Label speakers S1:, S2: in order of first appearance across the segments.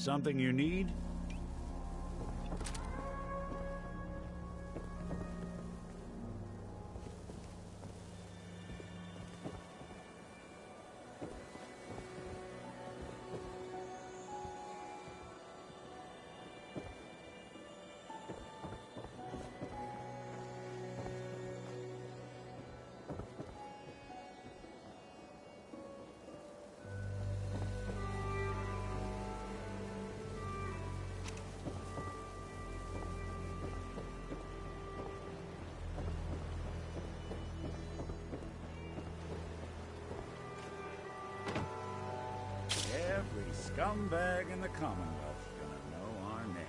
S1: Something you need? Every scumbag in the Commonwealth's gonna know our names.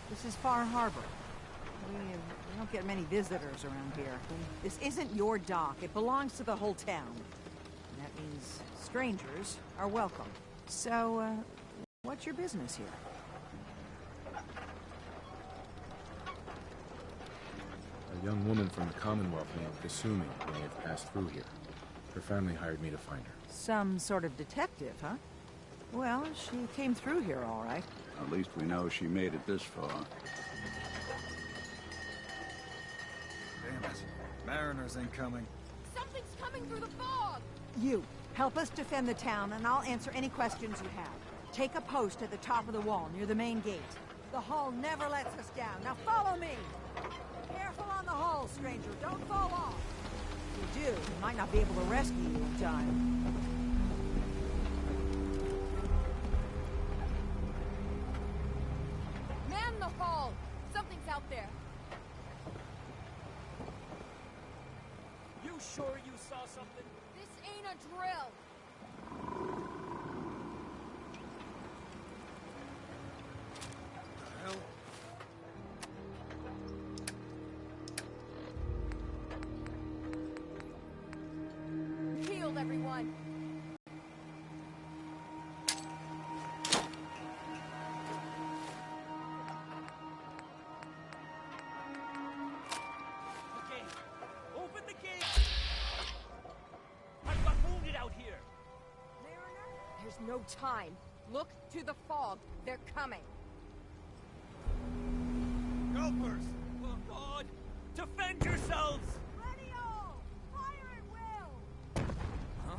S2: This is Far Harbor. We don't get many visitors around here. This isn't your dock. It belongs to the whole town. And that means strangers are welcome. So, what's your business here?
S3: A young woman from the Commonwealth named Kasumi may have passed through here. Her family hired me to find her.
S2: Some sort of detective, huh? Well, she came through here all right.
S1: At least we know she made it this far.
S4: Damn it. Mariners incoming.
S5: Something's coming through the fog!
S2: You, help us defend the town, and I'll answer any questions you have. Take a post at the top of the wall, near the main gate. The hull never lets us down. Now follow me! Careful on the hull, stranger. Don't fall off. If you do, we might not be able to rescue you in time.
S5: Man the hull! Something's out there.
S6: You sure you saw something?
S5: This ain't a drill.
S4: Hell?
S5: Healed, everyone.
S6: Okay, open the gate! I've got wounded out here!
S5: Mariner? There's no time. Look to the fog. They're coming.
S6: Helpers! Oh God! Defend yourselves!
S5: Ready all! Fire at will!
S6: Huh?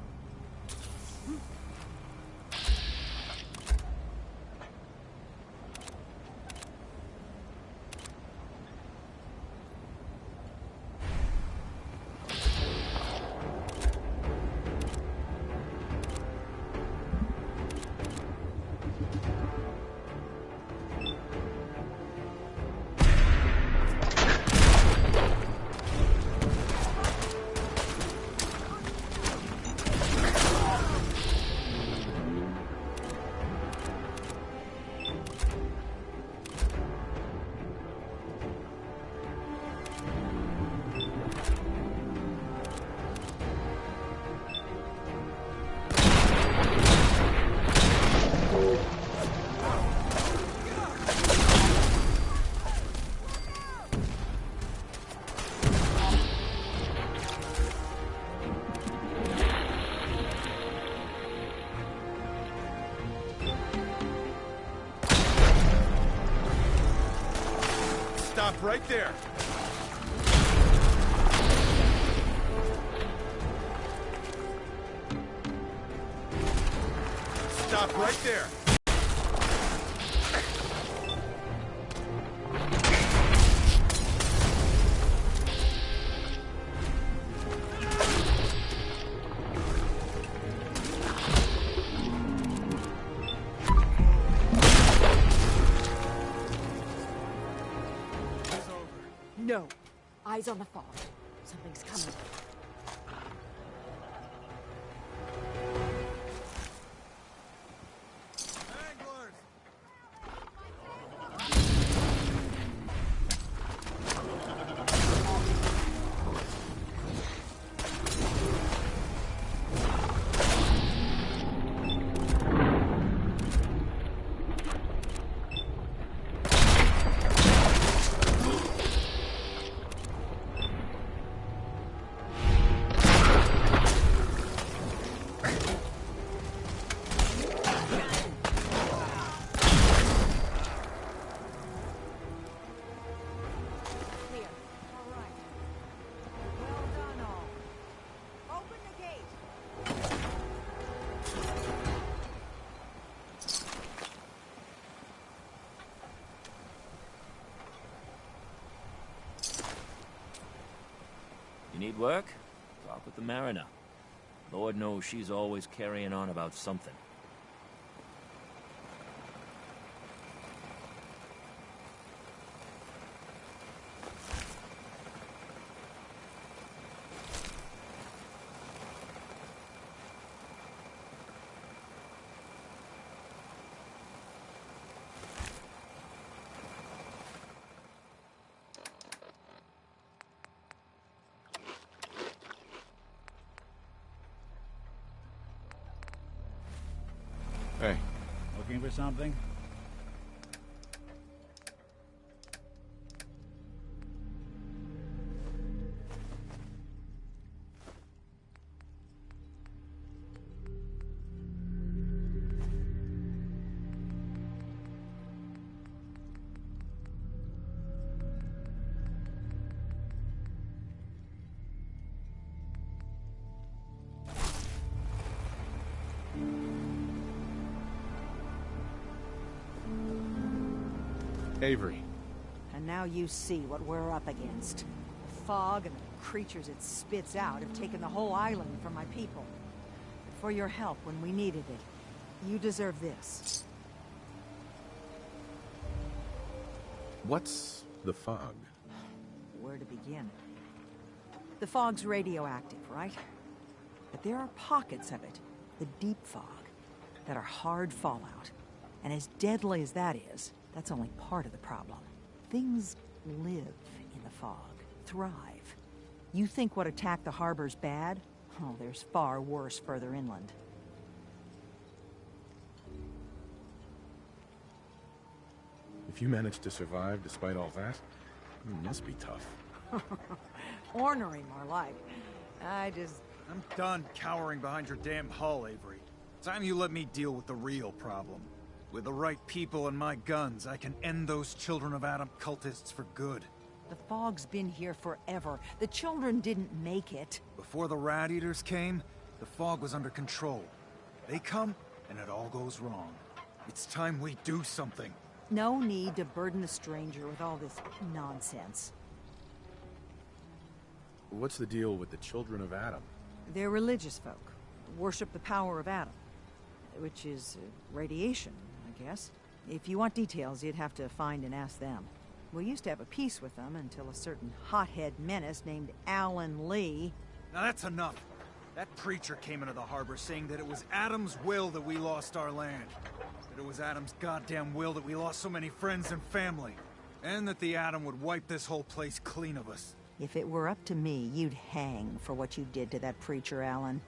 S4: Stop right there! Stop right there!
S5: No. Eyes on the fog. Something's coming.
S4: Anglers!
S2: Clear. All right. Well done, all. Open the gate.
S6: You need work? Talk with the Mariner. Lord knows she's always carrying on about something.
S3: Hey,
S1: Looking for something?
S3: Avery.
S2: And now you see what we're up against. The fog and the creatures it spits out have taken the whole island from my people. For your help when we needed it, you deserve this.
S3: What's the fog?
S2: Where to begin? The fog's radioactive, right? But there are pockets of it, the deep fog, that are hard fallout. And as deadly as that is, that's only part of the problem. Things live in the fog, thrive. You think what attacked the harbor's bad? Oh, there's far worse further inland.
S3: If you managed to survive despite all that, it must be tough.
S2: Ornery, more like.
S4: I'm done cowering behind your damn hull, Avery. Time you let me deal with the real problem. With the right people and my guns, I can end those Children of Adam cultists for good.
S2: The fog's been here forever. The children didn't make it.
S4: Before the Rat Eaters came, the fog was under control. They come, and it all goes wrong. It's time we do something.
S2: No need to burden the stranger with all this nonsense.
S3: What's the deal with the Children of Adam?
S2: They're religious folk. Worship the power of Adam. Which is radiation, I guess. If you want details, you'd have to find and ask them. We used to have a peace with them until a certain hothead menace named Alan Lee...
S4: Now that's enough. That preacher came into the harbor saying that it was Adam's will that we lost our land. That it was Adam's goddamn will that we lost so many friends and family. And that the Atom would wipe this whole place clean of us.
S2: If it were up to me, you'd hang for what you did to that preacher, Alan.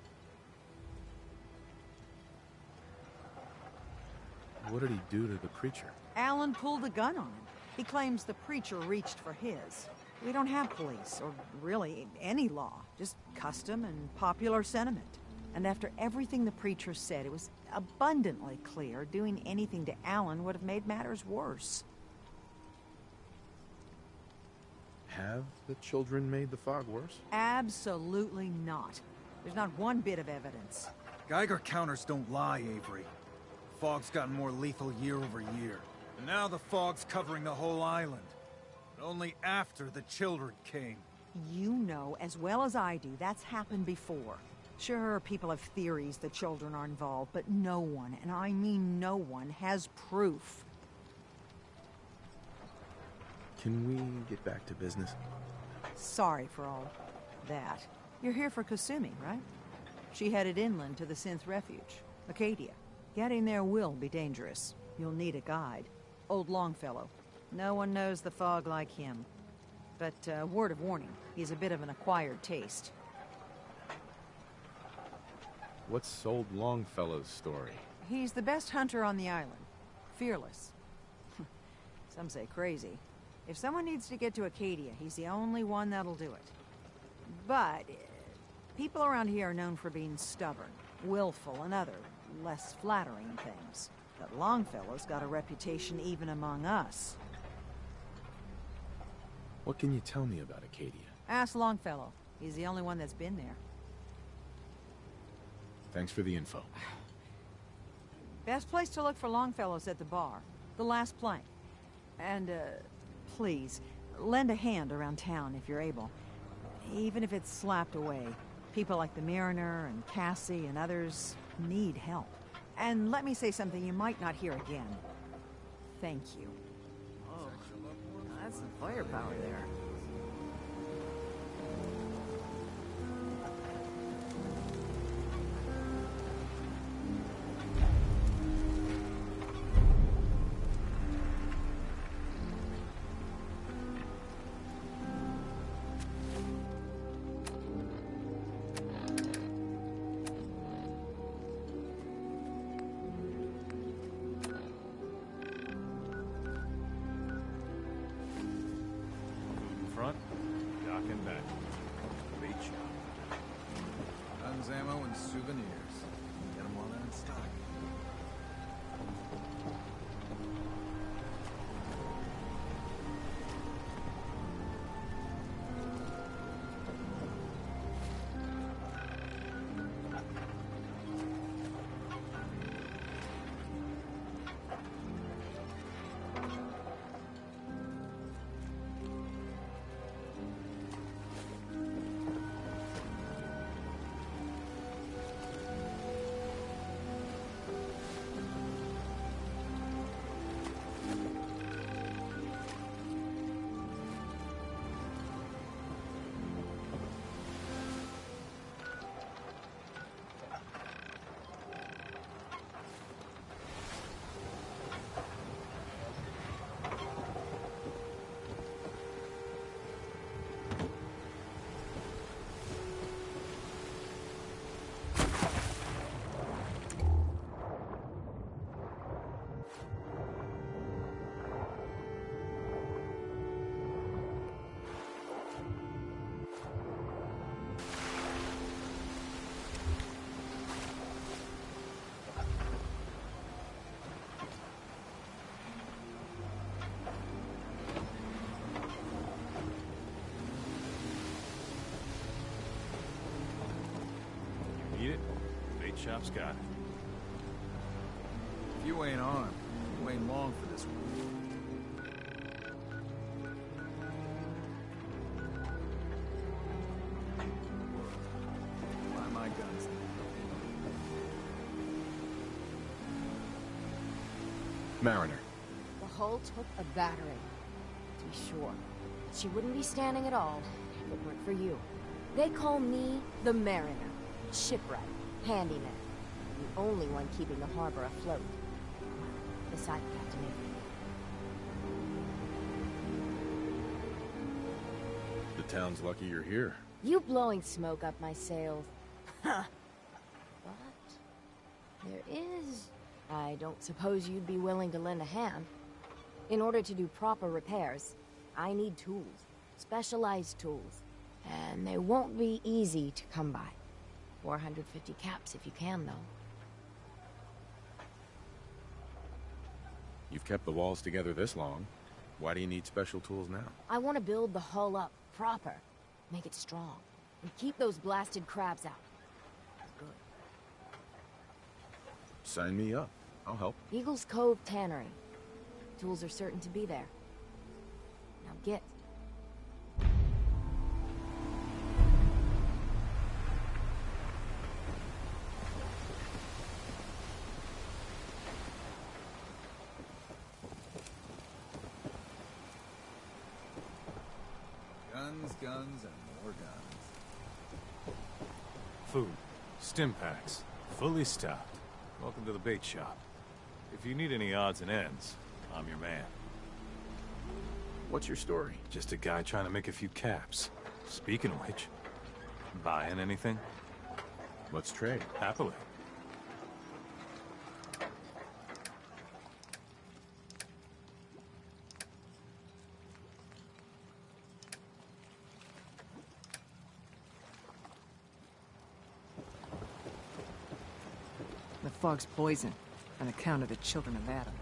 S3: What did he do to the preacher?
S2: Alan pulled a gun on him. He claims the preacher reached for his. We don't have police, or really any law, just custom and popular sentiment. And after everything the preacher said, it was abundantly clear doing anything to Alan would have made matters worse.
S3: Have the children made the fog worse?
S2: Absolutely not. There's not one bit of evidence.
S4: Geiger counters don't lie, Avery. The fog's gotten more lethal year over year. And now the fog's covering the whole island. But only after the children came.
S2: You know as well as I do that's happened before. Sure, people have theories the children are involved, but no one, and I mean no one, has proof.
S3: Can we get back to business?
S2: Sorry for all that. You're here for Kasumi, right? She headed inland to the Synth Refuge, Acadia. Getting there will be dangerous. You'll need a guide. Old Longfellow. No one knows the fog like him. But, word of warning, he's a bit of an acquired taste.
S3: What's old Longfellow's story?
S2: He's the best hunter on the island. Fearless. Some say crazy. If someone needs to get to Acadia, he's the only one that'll do it. But people around here are known for being stubborn, willful, and other, less flattering things. But Longfellow's got a reputation even among us.
S3: What can you tell me about Acadia?
S2: Ask Longfellow. He's the only one that's been there.
S3: Thanks for the info.
S2: Best place to look for Longfellow's at the bar. The last plank. And, please, lend a hand around town if you're able. Even if it's slapped away. People like the Mariner and Cassie and others need help. And let me say something you might not hear again. Thank you. Oh, that's some firepower there.
S1: Front, dock and back. Beach shop.
S4: Guns, ammo, and souvenirs. Get them all in stock.
S1: Need it? Bait shop's got it.
S4: If you ain't armed, you ain't long for this one. Buy my guns.
S3: Mariner.
S5: The hull took a battering, to be sure. She wouldn't be standing at all if it weren't for you. They call me the Mariner. Shipwright, handyman, the only one keeping the harbor afloat. Beside Captain Avery.
S3: The town's lucky you're here.
S5: You blowing smoke up my sails. Huh. But there is... I don't suppose you'd be willing to lend a hand. In order to do proper repairs, I need tools. Specialized tools. And they won't be easy to come by. 450 caps if you can, though.
S3: You've kept the walls together this long. Why do you need special tools now?
S5: I want to build the hull up, proper. Make it strong. And keep those blasted crabs out. Good.
S3: Sign me up. I'll help.
S5: Eagles Cove Tannery. Tools are certain to be there. Now get.
S4: Guns, and more guns.
S7: Food. Stim packs. Fully stocked. Welcome to the bait shop. If you need any odds and ends, I'm your man.
S3: What's your story?
S7: Just a guy trying to make a few caps. Speaking of which, buying anything?
S3: Let's trade.
S7: Happily.
S8: The fog's poison, on account of the children of Adam.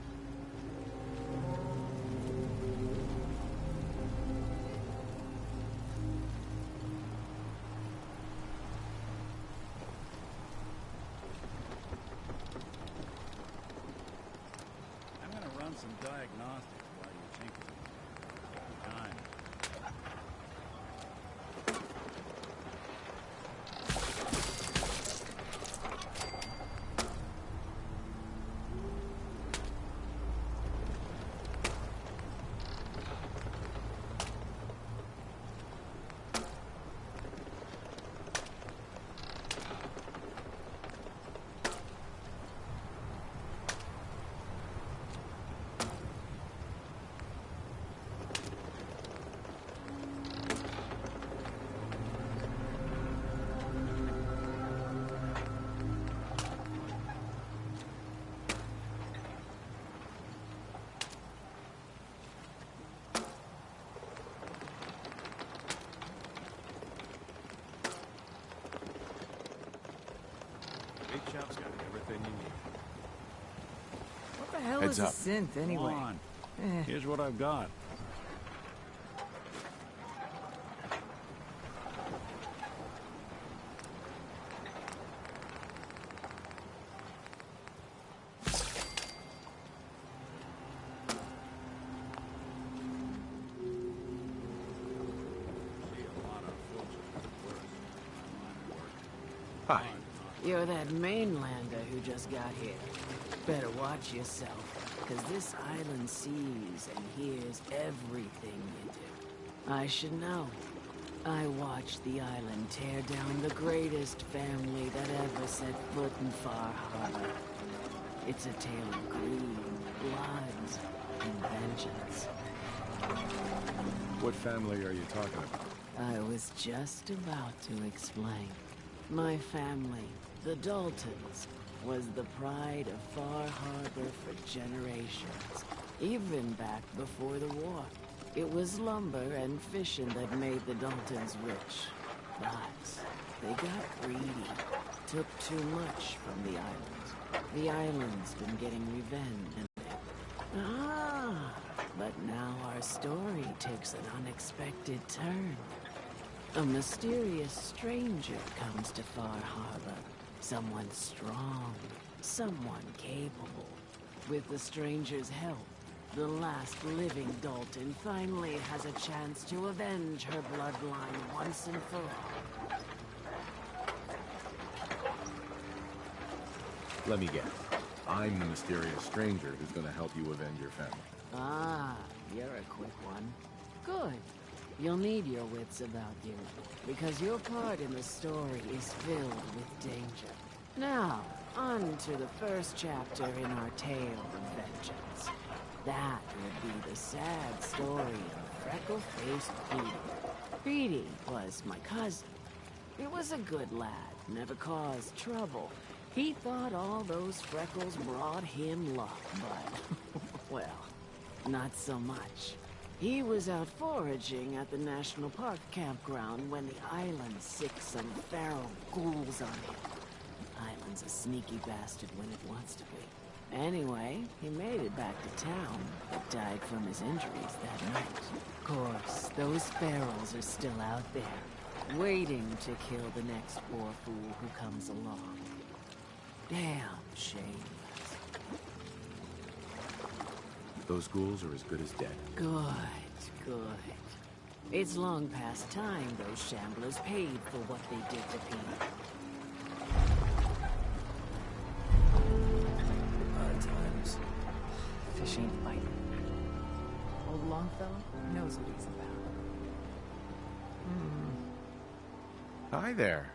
S1: I'm gonna run some diagnostics while you're thinking. Time.
S7: Bait shop's got everything you need.
S8: What the hell
S3: Heads
S8: is a
S3: up.
S8: synth, anyway?
S1: Come on.
S8: Eh.
S1: Here's what I've got.
S3: Hi.
S8: You're that mainlander who just got here. Better watch yourself, because this island sees and hears everything you do. I should know. I watched the island tear down the greatest family that ever set foot in Far Harbor. It's a tale of greed, blood, and vengeance.
S3: What family are you talking about?
S8: I was just about to explain. My family, the Daltons, was the pride of Far Harbor for generations, even back before the war. It was lumber and fishing that made the Daltons rich. But they got greedy, took too much from the island. The island's been getting revenge. But now our story takes an unexpected turn. A mysterious stranger comes to Far Harbor. Someone strong, someone capable. With the stranger's help, the last living Dalton finally has a chance to avenge her bloodline once and for all.
S3: Let me guess. I'm the mysterious stranger who's gonna help you avenge your family.
S8: Ah, you're a quick one. Good. You'll need your wits about you, because your part in the story is filled with danger. Now, on to the first chapter in our tale of vengeance. That would be the sad story of freckle-faced Petey. Petey was my cousin. He was a good lad, never caused trouble. He thought all those freckles brought him luck, but, well, not so much. He was out foraging at the National Park campground when the island sicked some feral ghouls on him. The island's a sneaky bastard when it wants to be. Anyway, he made it back to town, but died from his injuries that night. Of course, those ferals are still out there, waiting to kill the next poor fool who comes along. Damn shame.
S3: Those ghouls are as good as dead.
S8: Good, good. It's long past time those shamblers paid for what they did to people.
S6: Hard times.
S9: Fish ain't biting. Old Longfellow knows what he's about.
S3: Hi there.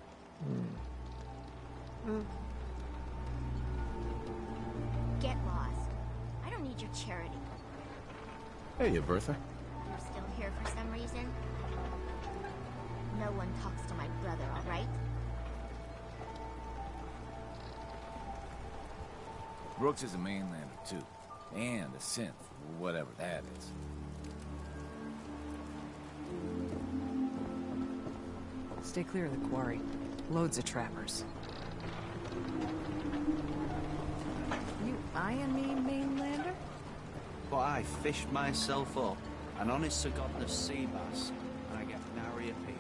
S10: Get lost. I don't need your charity.
S3: Hey, Bertha.
S10: You're still here for some reason? No one talks to my brother, all right?
S11: Brooks is a mainlander, too. And a synth, whatever that is.
S9: Stay clear of the quarry. Loads of trappers. You eyeing me, mainlander?
S12: But I fished myself up, an honest to goodness sea bass, and I get nary a peep.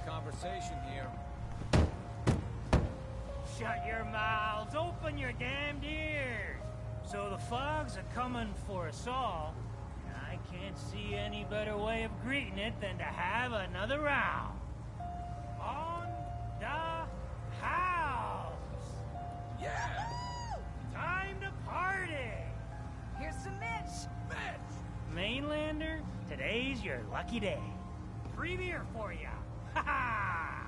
S4: Conversation here.
S13: Shut your mouths, open your damned ears. So the fogs are coming for us all, and I can't see any better way of greeting it than to have another round. On the house! Yeah! Time to party!
S2: Here's some Mitch!
S13: Mainlander, today's your lucky day. Free beer for ya! Ha ha!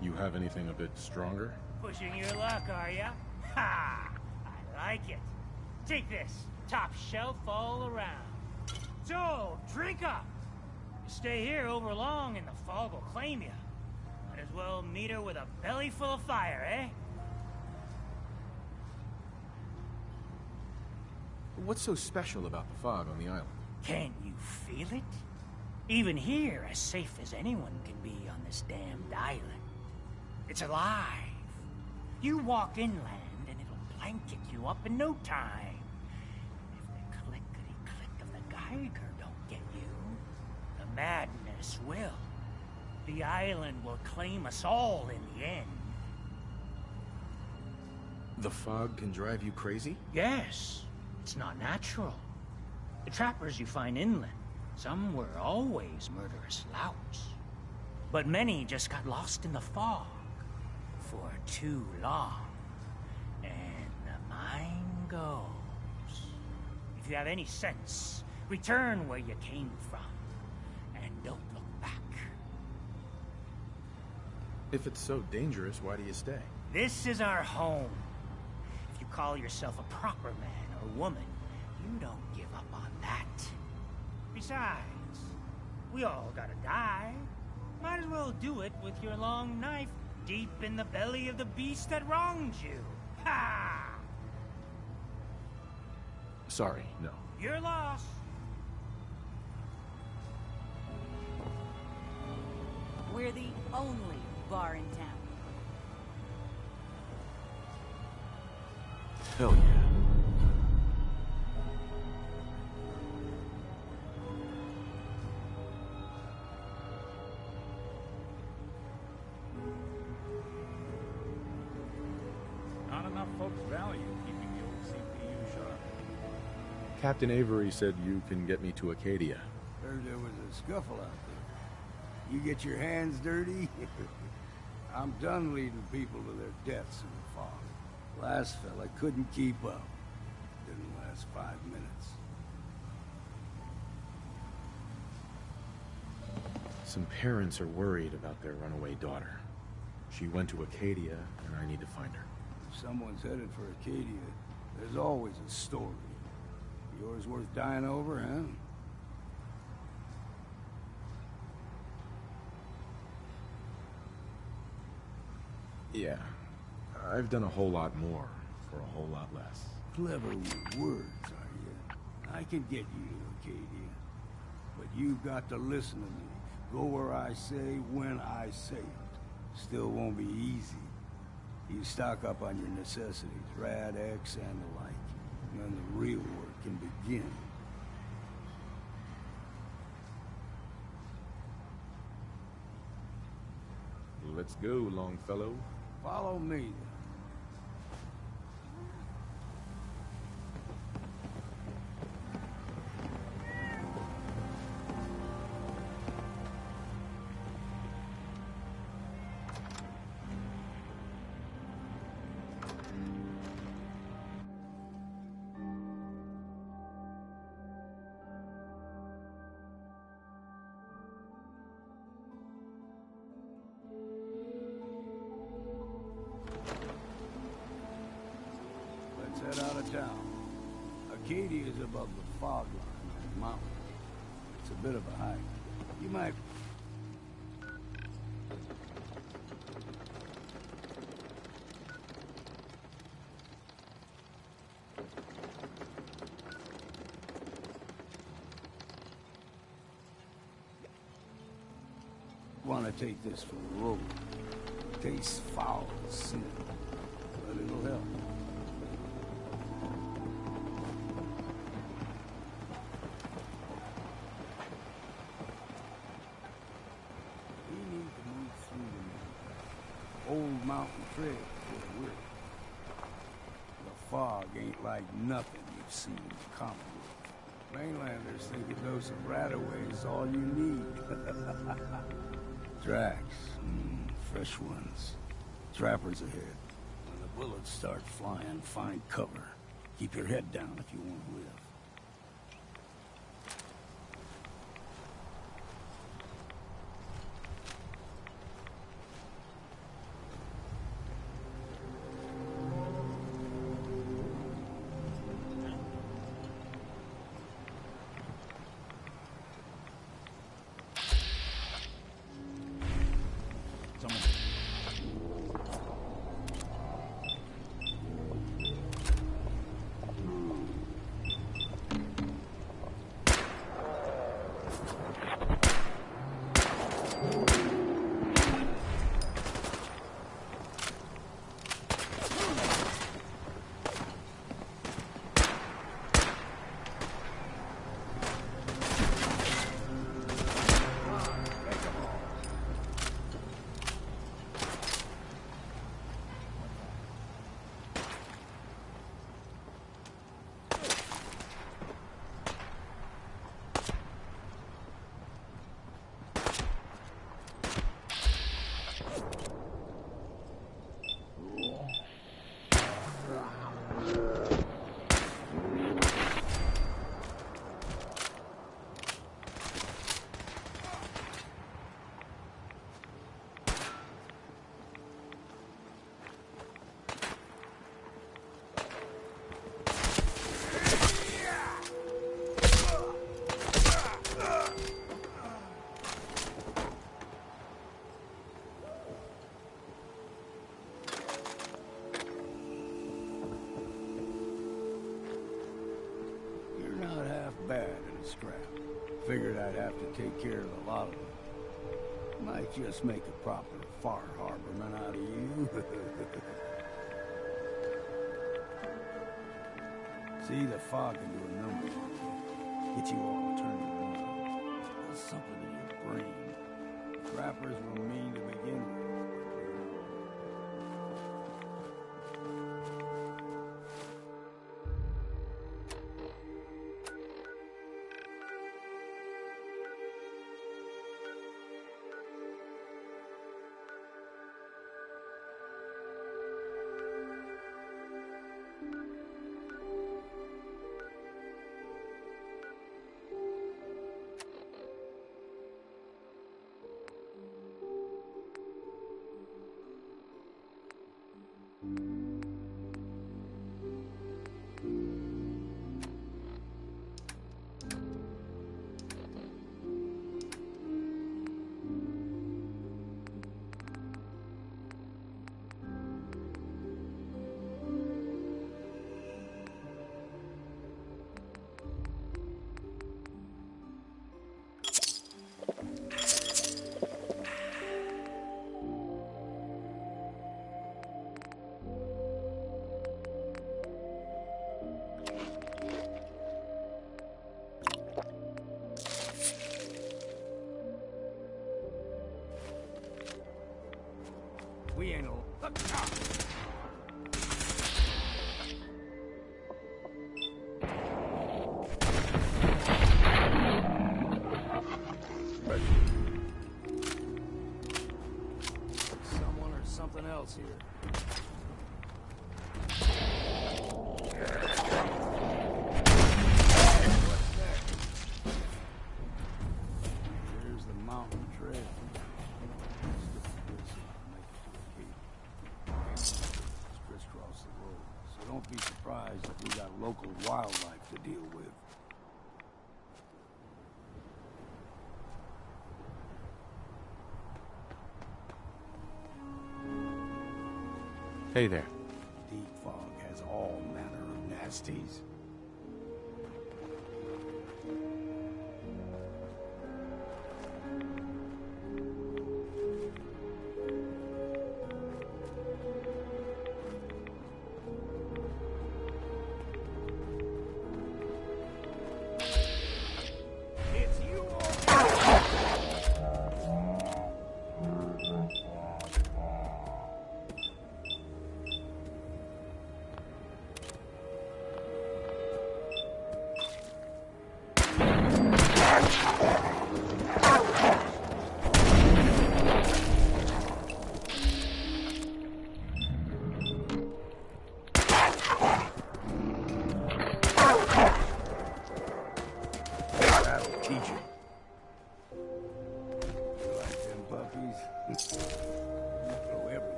S3: You have anything a bit stronger?
S13: Pushing your luck, are ya? Ha! I like it. Take this, top shelf all around. So, drink up! You stay here over long and the fog will claim you. Might as well meet her with a belly full of fire, eh?
S3: What's so special about the fog on the island?
S13: Can you feel it? Even here, as safe as anyone can be on this damned island. It's alive. You walk inland and it'll blanket you up in no time. If the clickety-click of the Geiger don't get you, the madness will. The island will claim us all in the end.
S3: The fog can drive you crazy?
S13: Yes. It's not natural. The trappers you find inland, some were always murderous louts. But many just got lost in the fog for too long. And the mind goes. If you have any sense, return where you came from. And don't look back.
S3: If it's so dangerous, why do you stay?
S13: This is our home. If you call yourself a proper man, woman, you don't give up on that. Besides, we all gotta die. Might as well do it with your long knife deep in the belly of the beast that wronged you. Ha!
S3: Sorry, no.
S13: You're lost.
S2: We're the only bar in town.
S3: Hell yeah.
S1: Not enough folks value keeping the old CPU sharp.
S3: Captain Avery said you can get me to Acadia.
S14: Heard there was a scuffle out there. You get your hands dirty? I'm done leading people to their deaths in the fog. Last fella couldn't keep up. Didn't last 5 minutes.
S3: Some parents are worried about their runaway daughter. She went to Acadia, and I need to find her.
S14: If someone's headed for Acadia, there's always a story. Yours worth dying over, huh?
S3: Yeah. I've done a whole lot more for a whole lot less.
S14: Clever with words, are you? I can get you to Acadia. But you've got to listen to me. Go where I say, when I say it. Still won't be easy. You stock up on your necessities, Rad-X and the like. And then the real work can begin.
S3: Let's go, Longfellow.
S14: Follow me, then. Let's head out of town. Acadia is above the fog line on the mountain. It's a bit of a hike. You might... want to take this for the road. Tastes foul as sin, but it'll help. We need to move through the old mountain trail where we're. The fog ain't like nothing you've seen in the Commonwealth. Mainlanders think a dose of Radaway is all you need. Tracks. Fresh ones. Trappers ahead. When the bullets start flying, find cover. Keep your head down if you want to live. Bad in a scrap. Figured I'd have to take care of a lot of them. Might just make a proper Far Harborman out of you. See, the fog can do a number. Get you all turning around. There's something in your brain. Trappers were mean to begin with. We ain't all... Someone or something else here. There's the mountain trail. Crisscross the road, so don't be surprised if we got local wildlife to deal with.
S3: Hey there.
S14: Deep fog has all manner of nasties.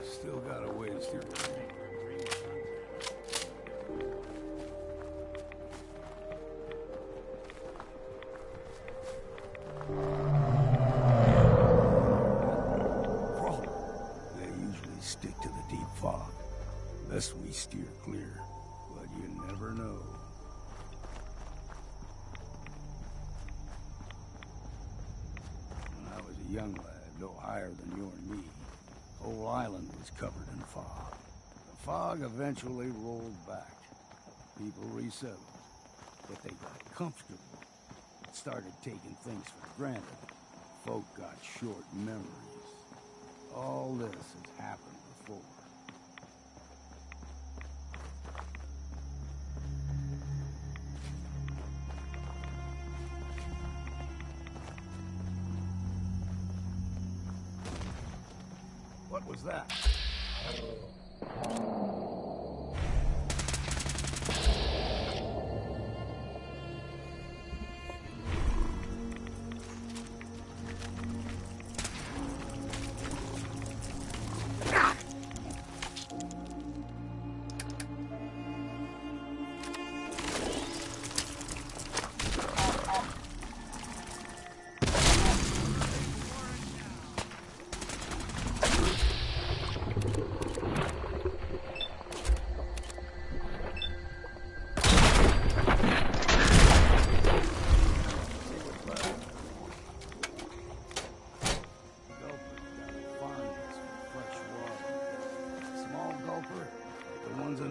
S14: Still got a ways to go. They usually stick to the deep fog, lest we steer clear, but you never know. When I was a young lad, no higher than you and me, whole island was covered in fog. The fog eventually rolled back. People resettled, but they got comfortable. Started taking things for granted. Folk got short memories. All this has happened before. What was that?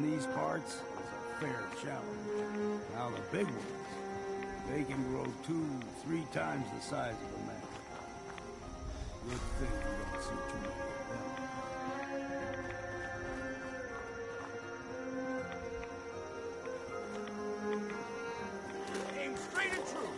S14: Is a fair challenge. Now the big ones, they can grow 2-3 times the size of a man. Good thing you don't see too many of them. Aim straight and true.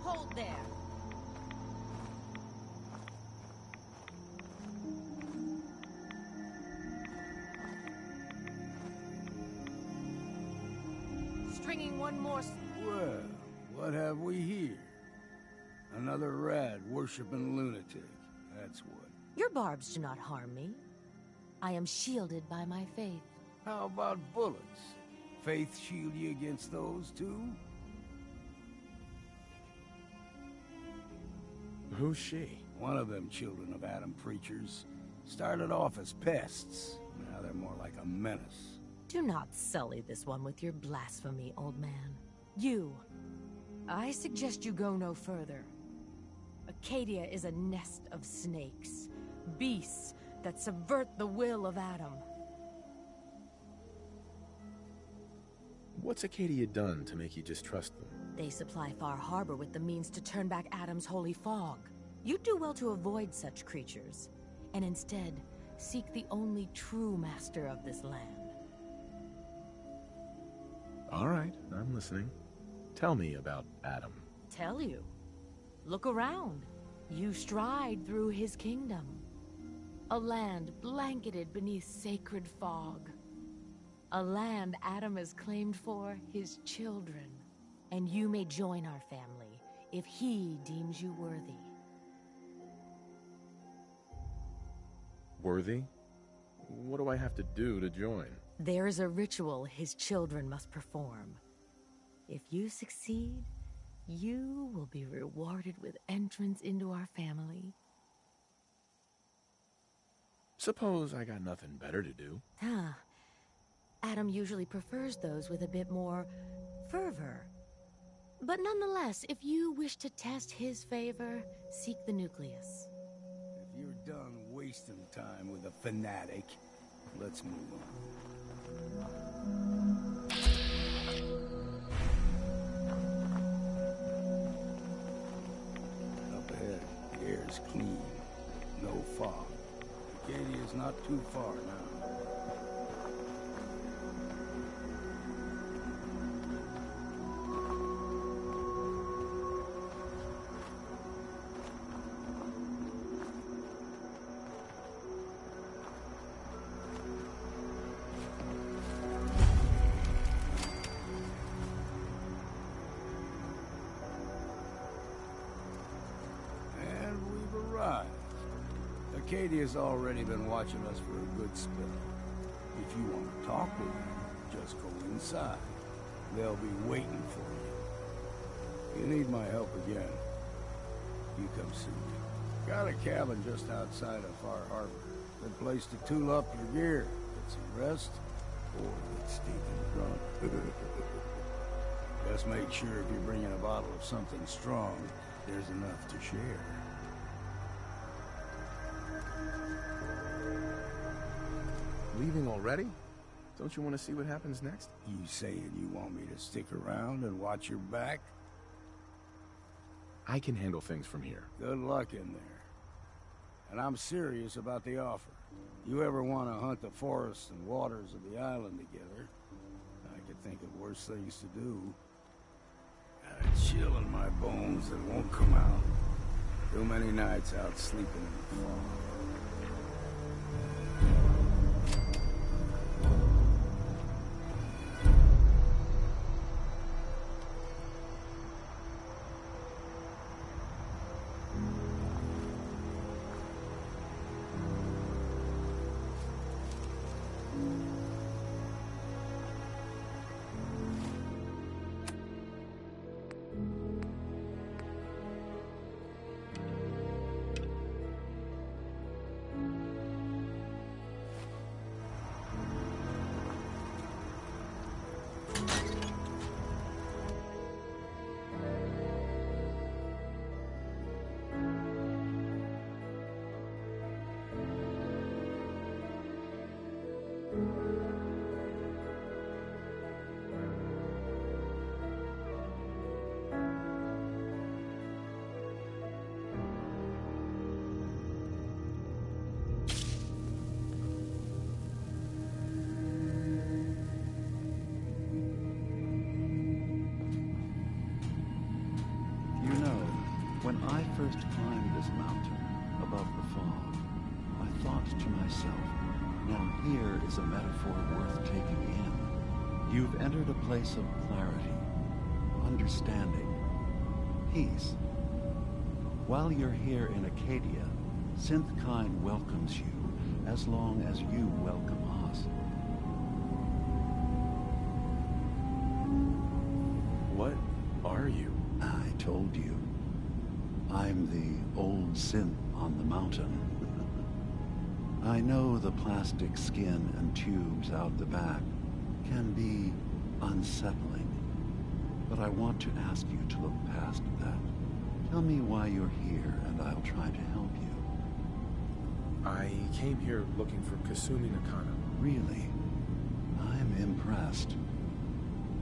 S2: Hold there. Stringing one more...
S14: Well, what have we here? Another rad worshipping lunatic. That's what.
S5: Your barbs do not harm me. I am shielded by my faith.
S14: How about bullets? Faith shield you against those, too?
S3: Who's she?
S14: One of them children of Adam preachers. Started off as pests. Now they're more like a menace.
S5: Do not sully this one with your blasphemy, old man. You. I suggest you go no further. Acadia is a nest of snakes. Beasts that subvert the will of Adam.
S3: What's Acadia done to make you distrust them?
S5: They supply Far Harbor with the means to turn back Adam's holy fog. You'd do well to avoid such creatures, and instead seek the only true master of this land.
S3: All right, I'm listening. Tell me about Adam.
S5: Tell you. Look around. You stride through his kingdom. A land blanketed beneath sacred fog. A land Adam has claimed for his children. And you may join our family if he deems you worthy.
S3: Worthy? What do I have to do to join?
S5: There is a ritual his children must perform. If you succeed, you will be rewarded with entrance into our family.
S3: Suppose I got nothing better to do.
S5: Adam usually prefers those with a bit more fervor. But nonetheless, if you wish to test his favor, seek the nucleus.
S14: If you're done wasting time with a fanatic, let's move on. Up ahead, the air's clean. No fog. Acadia's not too far now. Acadia's already been watching us for a good spell. If you want to talk with them, just go inside. They'll be waiting for you. You need my help again, you come see me. Got a cabin just outside of Far Harbor. Good place to tool up your gear, get some rest, or get stinking drunk. Just make sure if you're bringing a bottle of something strong, there's enough to share.
S3: Leaving already? Don't you want to see what happens next?
S14: You saying you want me to stick around and watch your back?
S3: I can handle things from here.
S14: Good luck in there. And I'm serious about the offer. You ever want to hunt the forests and waters of the island together, I could think of worse things to do. Got a chill in my bones that won't come out. Too many nights out sleeping in the fog.
S15: When I first climbed this mountain above the fog, I thought to myself, now here is a metaphor worth taking in. You've entered a place of clarity, understanding, peace. While you're here in Acadia, Synthkind welcomes you as long as you welcome us.
S3: What are you?
S15: I told you. I'm the old synth on the mountain. I know the plastic skin and tubes out the back can be unsettling, but I want to ask you to look past that. Tell me why you're here, and I'll try to help you.
S3: I came here looking for Kasumi Nakano.
S15: Really? I'm impressed.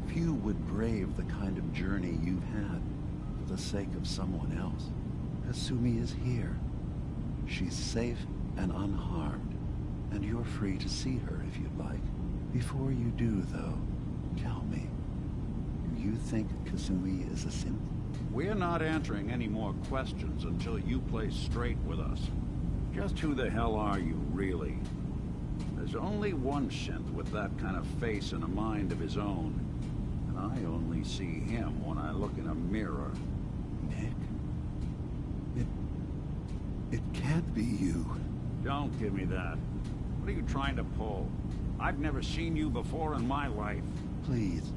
S15: Few would brave the kind of journey you've had for the sake of someone else. Kasumi is here. She's safe and unharmed, and you're free to see her if you'd like. Before you do, though, tell me, do you think Kasumi is a synth?
S16: We're not answering any more questions until you play straight with us. Just who the hell are you, really? There's only one synth with that kind of face and a mind of his own. And I only see him when I look in a mirror.
S15: Nick? It can't be you.
S16: Don't give me that. What are you trying to pull? I've never seen you before in my life.
S15: Please,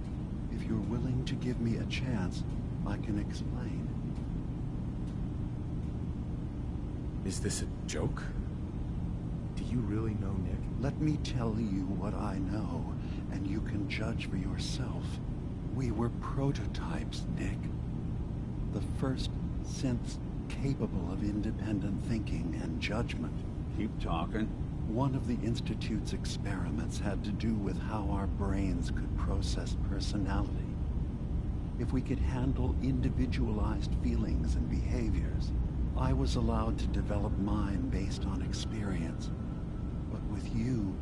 S15: if you're willing to give me a chance, I can explain.
S3: Is this a joke? Do you really know Nick?
S15: Let me tell you what I know, and you can judge for yourself. We were prototypes, Nick. The first synths capable of independent thinking and judgment.
S16: Keep talking.
S15: One of the Institute's experiments had to do with how our brains could process personality. If we could handle individualized feelings and behaviors, I was allowed to develop mine based on experience. But with you,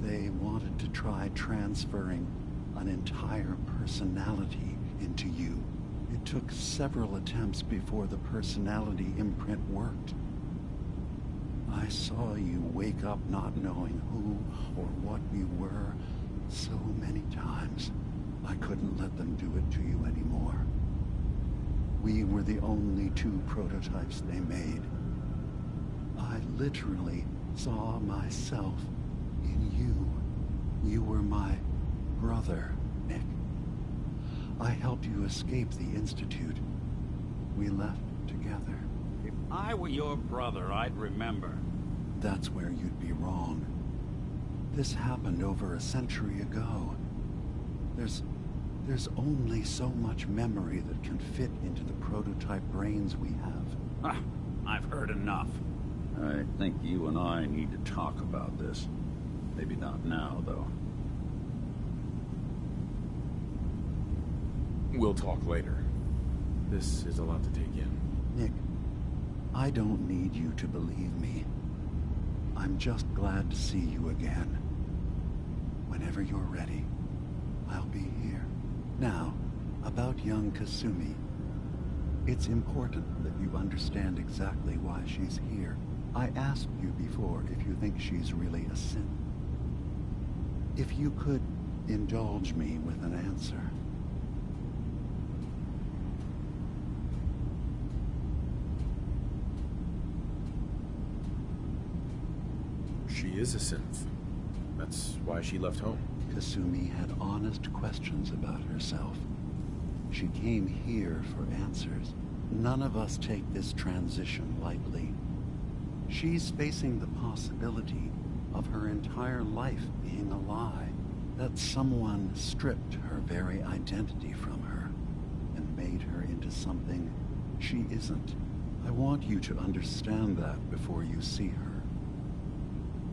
S15: they wanted to try transferring an entire personality into you. It took several attempts before the personality imprint worked. I saw you wake up not knowing who or what you were so many times. I couldn't let them do it to you anymore. We were the only two prototypes they made. I literally saw myself in you. You were my brother, Nick. I helped you escape the Institute. We left together.
S16: If I were your brother, I'd remember.
S15: That's where you'd be wrong. This happened over a century ago. There's only so much memory that can fit into the prototype brains we have.
S16: I've heard enough. I think you and I need to talk about this. Maybe not now, though.
S3: We'll talk later. This is a lot to take in.
S15: Nick, I don't need you to believe me. I'm just glad to see you again. Whenever you're ready, I'll be here. Now, about young Kasumi. It's important that you understand exactly why she's here. I asked you before if you think she's really a synth. If you could indulge me with an answer.
S3: She is a synth. That's why she left home.
S15: Kasumi had honest questions about herself. She came here for answers. None of us take this transition lightly. She's facing the possibility of her entire life being a lie. That someone stripped her very identity from her and made her into something she isn't. I want you to understand that before you see her.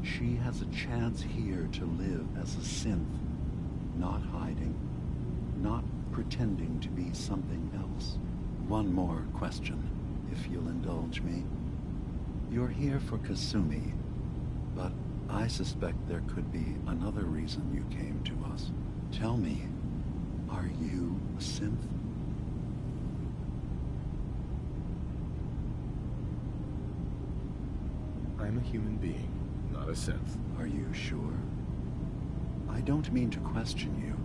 S15: She has a chance here to live as a synth, not hiding, not pretending to be something else. One more question, if you'll indulge me. You're here for Kasumi, but I suspect there could be another reason you came to us. Tell me, are you a synth?
S3: I'm a human being, not a synth.
S15: Are you sure? I don't mean to question you,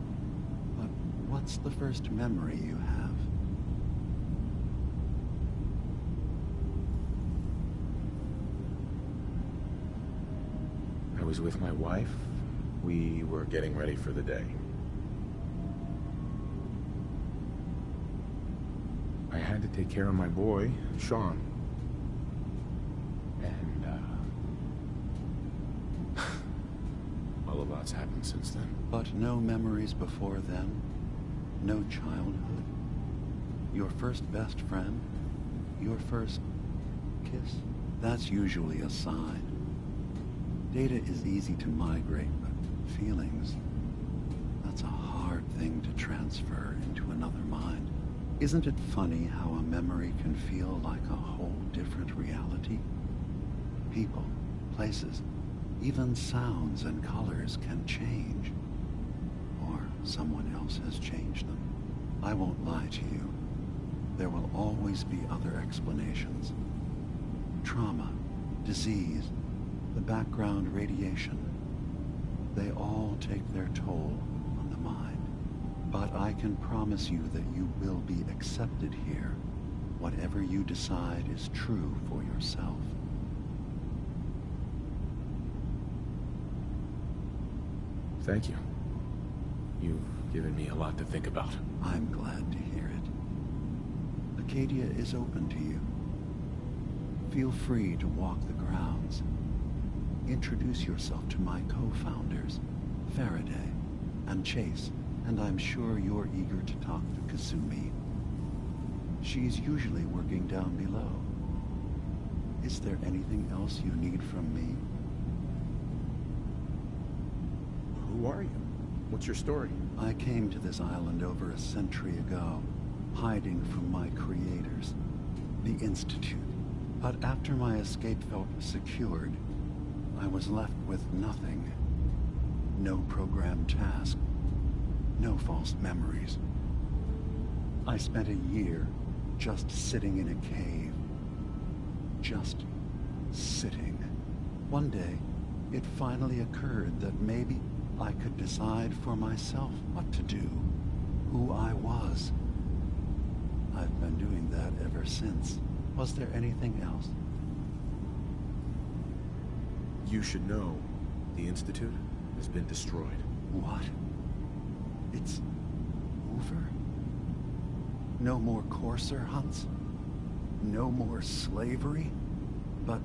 S15: but what's the first memory you have?
S3: was with my wife, we were getting ready for the day. I had to take care of my boy, Sean. And, well, a lot's happened since then.
S15: But no memories before then? No childhood? Your first best friend? Your first kiss? That's usually a sign. Data is easy to migrate, but feelings, that's a hard thing to transfer into another mind. Isn't it funny how a memory can feel like a whole different reality? People, places, even sounds and colors can change. Or someone else has changed them. I won't lie to you. There will always be other explanations. Trauma, disease, the background radiation. They all take their toll on the mind. But I can promise you that you will be accepted here. Whatever you decide is true for yourself.
S3: Thank you. You've given me a lot to think about.
S15: I'm glad to hear it. Acadia is open to you. Feel free to walk the grounds. Introduce yourself to my co-founders, Faraday and Chase, and I'm sure you're eager to talk to Kasumi. She's usually working down below. Is there anything else you need from me?
S3: Who are you? What's your story?
S15: I came to this island over a century ago, hiding from my creators, the Institute. But after my escape felt secured, I was left with nothing. No programmed task. No false memories. I spent a year just sitting in a cave. Just sitting. One day, it finally occurred that maybe I could decide for myself what to do, who I was. I've been doing that ever since. Was there anything else?
S3: You should know, the Institute has been destroyed.
S15: What? It's over? No more courser hunts? No more slavery? But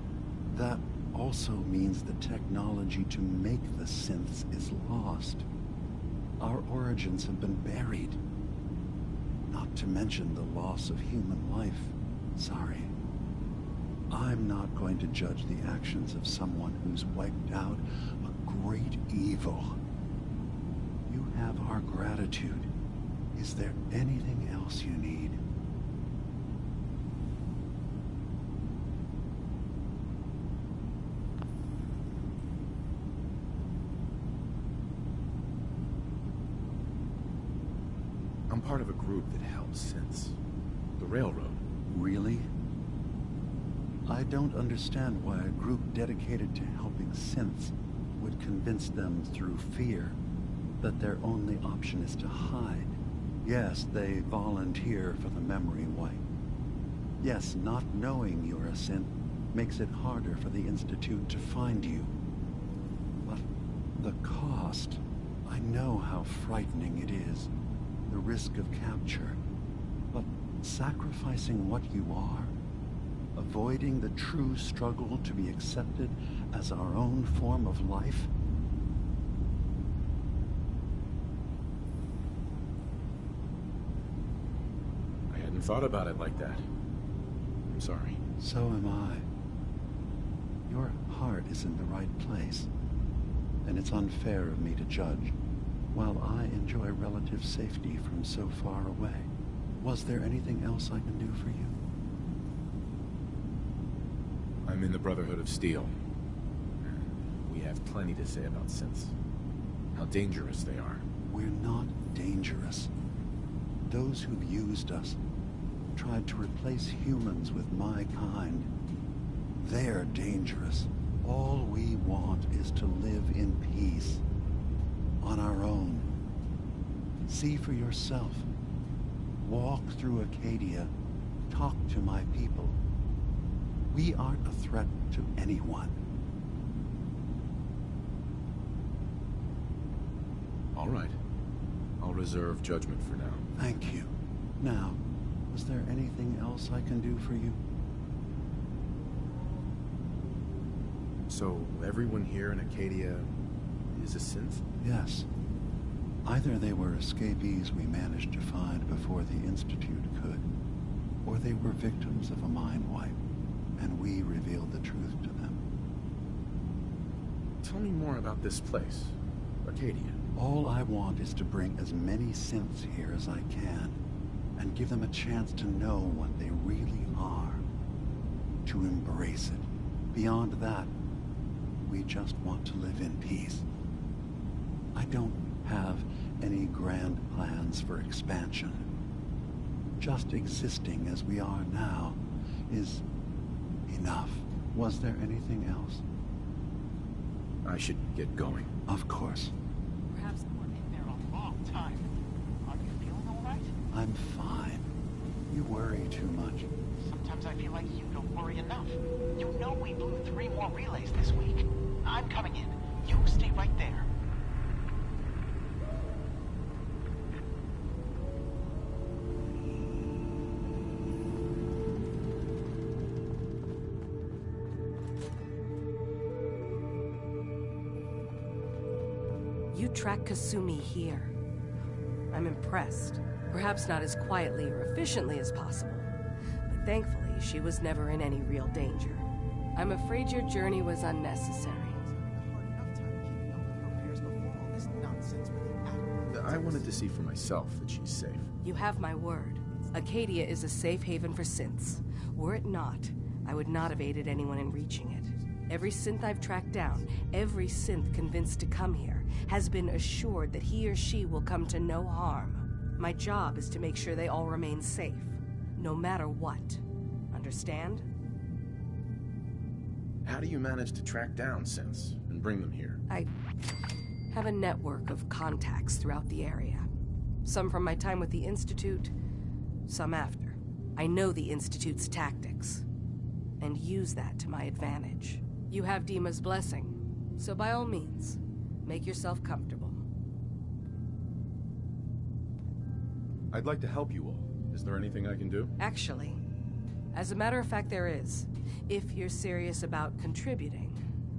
S15: that also means the technology to make the synths is lost. Our origins have been buried. Not to mention the loss of human life. Sorry. I'm not going to judge the actions of someone who's wiped out a great evil. You have our gratitude. Is there anything else you need?
S3: I'm part of a group that helps synths. The Railroad.
S15: Really? I don't understand why a group dedicated to helping synths would convince them through fear that their only option is to hide. Yes, they volunteer for the memory wipe. Yes, not knowing you're a synth makes it harder for the Institute to find you. But the cost, I know how frightening it is. The risk of capture. But sacrificing what you are, avoiding the true struggle to be accepted as our own form of life?
S3: I hadn't thought about it like that. I'm sorry.
S15: So am I. Your heart is in the right place, and it's unfair of me to judge, while I enjoy relative safety from so far away. Was there anything else I can do for you?
S3: I'm in the Brotherhood of Steel. We have plenty to say about synths. How dangerous they are.
S15: We're not dangerous. Those who've used us, tried to replace humans with my kind, they're dangerous. All we want is to live in peace. On our own. See for yourself. Walk through Acadia. Talk to my people. We aren't a threat to anyone.
S3: All right. I'll reserve judgment for now.
S15: Thank you. Now, is there anything else I can do for you?
S3: So, everyone here in Acadia is a synth?
S15: Yes. Either they were escapees we managed to find before the Institute could, or they were victims of a mind wipe, and we revealed the truth to them.
S3: Tell me more about this place, Acadia.
S15: All I want is to bring as many synths here as I can, and give them a chance to know what they really are. To embrace it. Beyond that, we just want to live in peace. I don't have any grand plans for expansion. Just existing as we are now is enough. Was there anything else?
S3: I should get going.
S15: Of course.
S17: Perhaps we're in there a long time. Are you feeling all right?
S15: I'm fine. You worry too much.
S17: Sometimes I feel like you don't worry enough. You know we blew 3 more relays this week. I'm coming in. You stay right there.
S18: You track Kasumi here. I'm impressed. Perhaps not as quietly or efficiently as possible, but thankfully she was never in any real danger. I'm afraid your journey was unnecessary.
S3: I wanted to see for myself that she's safe.
S18: You have my word. Acadia is a safe haven for synths. Were it not, I would not have aided anyone in reaching it. Every synth I've tracked down, every synth convinced to come here, has been assured that he or she will come to no harm. My job is to make sure they all remain safe, no matter what. Understand?
S3: How do you manage to track down synths and bring them here?
S18: I have a network of contacts throughout the area. Some from my time with the Institute, some after. I know the Institute's tactics, and use that to my advantage. You have Dima's blessing, so by all means, make yourself comfortable.
S3: I'd like to help you all. Is there anything I can do?
S18: Actually, as a matter of fact, there is. If you're serious about contributing,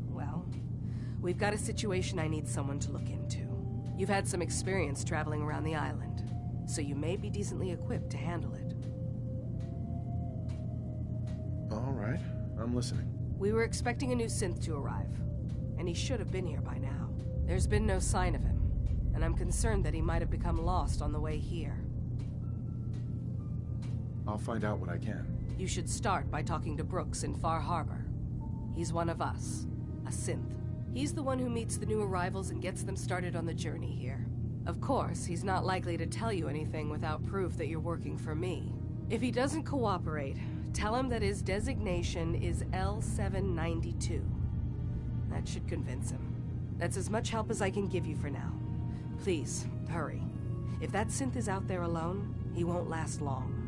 S18: well, we've got a situation I need someone to look into. You've had some experience traveling around the island, so you may be decently equipped to handle it.
S3: All right, I'm listening.
S18: We were expecting a new synth to arrive, and he should have been here by now. There's been no sign of him, and I'm concerned that he might have become lost on the way here.
S3: I'll find out what I can.
S18: You should start by talking to Brooks in Far Harbor. He's one of us, a synth. He's the one who meets the new arrivals and gets them started on the journey here. Of course, he's not likely to tell you anything without proof that you're working for me. If he doesn't cooperate, tell him that his designation is L792. That should convince him. That's as much help as I can give you for now. Please, hurry. If that synth is out there alone, he won't last long.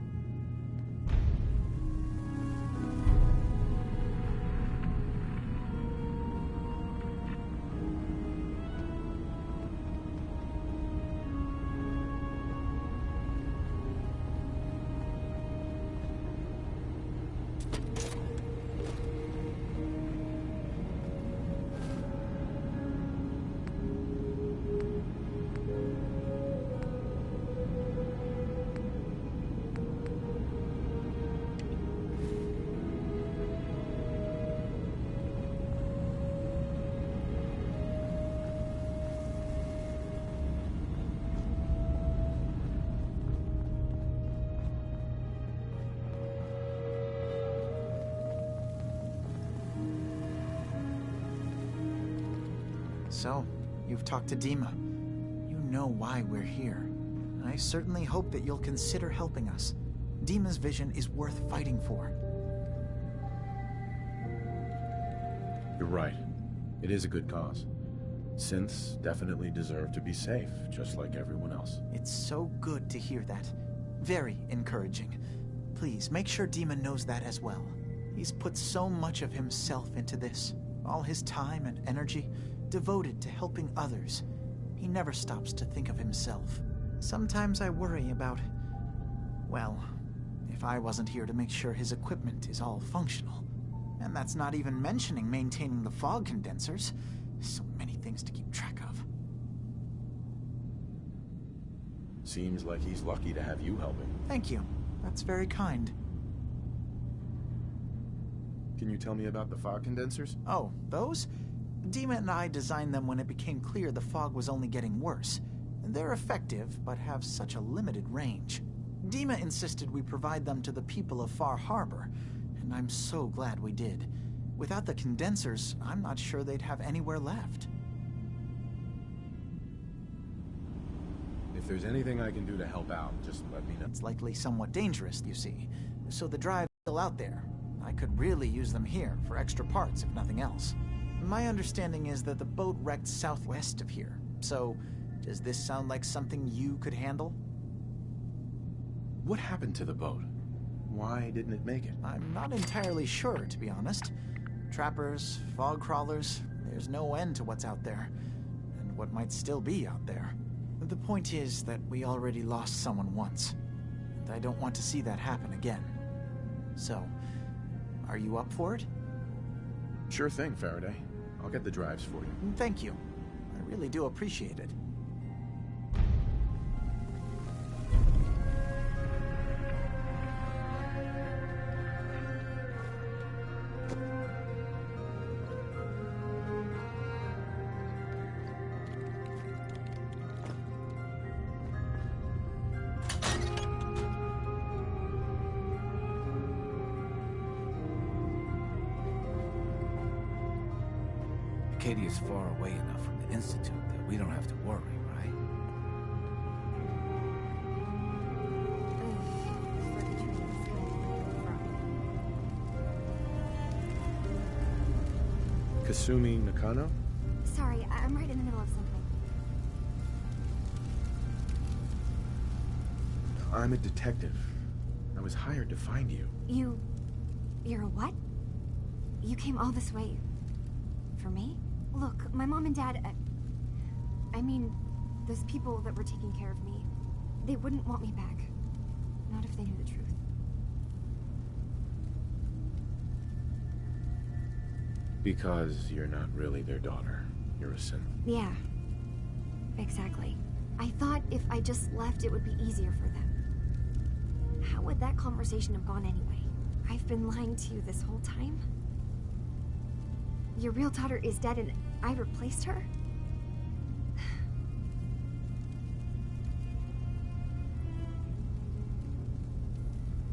S19: So, you've talked to Dima. You know why we're here. I certainly hope that you'll consider helping us. Dima's vision is worth fighting for.
S3: You're right. It is a good cause. Synths definitely deserve to be safe, just like everyone else.
S19: It's so good to hear that. Very encouraging. Please, make sure Dima knows that as well. He's put so much of himself into this. All his time and energy devoted to helping others. he never stops to think of himself. Sometimes I worry about, well, if I wasn't here to make sure his equipment is all functional. And that's not even mentioning maintaining the fog condensers. So many things to keep track of.
S3: Seems like he's lucky to have you helping.
S19: Thank you. That's very kind.
S3: Can you tell me about the fog condensers?
S19: Oh, those? Dima and I designed them when it became clear the fog was only getting worse. They're effective, but have such a limited range. Dima insisted we provide them to the people of Far Harbor, and I'm so glad we did. Without the condensers, I'm not sure they'd have anywhere left.
S3: If there's anything I can do to help out, just let me know.
S19: It's likely somewhat dangerous, you see, so the drive's still out there. I could really use them here for extra parts, if nothing else. My understanding is that the boat wrecked southwest of here, so does this sound like something you could handle?
S3: What happened to the boat? Why didn't it make it?
S19: I'm not entirely sure, to be honest. Trappers, fog crawlers, there's no end to what's out there, and what might still be out there. The point is that we already lost someone once, and I don't want to see that happen again. So, are you up for it?
S3: Sure thing, Faraday. I'll get the drives for you.
S19: Thank you. I really do appreciate it.
S11: Acadia's far away enough from the Institute that we don't have to worry, right?
S3: Kasumi Nakano?
S10: Sorry, I'm right in the middle of something.
S3: I'm a detective. I was hired to find you.
S10: You're a what? You came all this way for me? Look, my mom and dad, I mean, those people that were taking care of me, they wouldn't want me back. Not if they knew the truth.
S3: Because you're not really their daughter. You're a synth.
S10: Yeah, exactly. I thought if I just left, it would be easier for them. How would that conversation have gone anyway? I've been lying to you this whole time? Your real daughter is dead and I replaced her?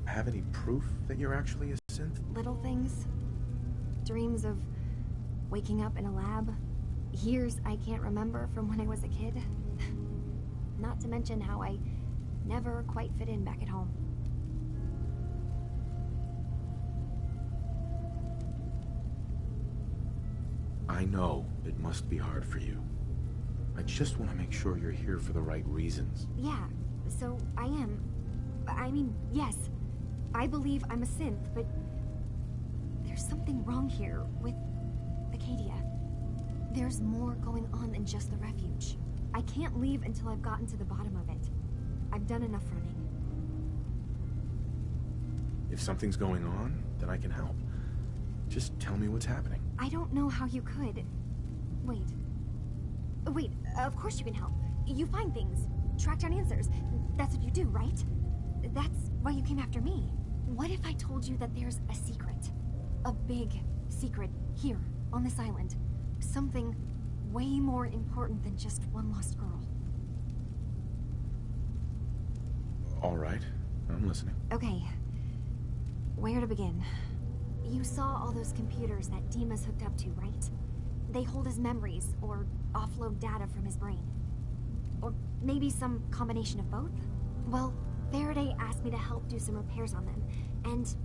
S3: Have any proof that you're actually a synth?
S10: Little things. Dreams of waking up in a lab. Years I can't remember from when I was a kid. Not to mention how I never quite fit in back at home.
S3: I know it must be hard for you. I just want to make sure you're here for the right reasons.
S10: Yeah, so I am. I mean, yes, I believe I'm a synth, but there's something wrong here with Acadia. There's more going on than just the refuge. I can't leave until I've gotten to the bottom of it. I've done enough running.
S3: If something's going on, then I can help. Just tell me what's happening.
S10: I don't know how you could. Wait. Wait, of course you can help. You find things, track down answers. That's what you do, right? That's why you came after me. What if I told you that there's a secret? A big secret here, on this island. Something way more important than just one lost girl.
S3: All right, I'm listening.
S10: Okay. Where to begin? You saw all those computers that Dima's hooked up to, right? They hold his memories, or offload data from his brain. Or maybe some combination of both? Well, Faraday asked me to help do some repairs on them, and,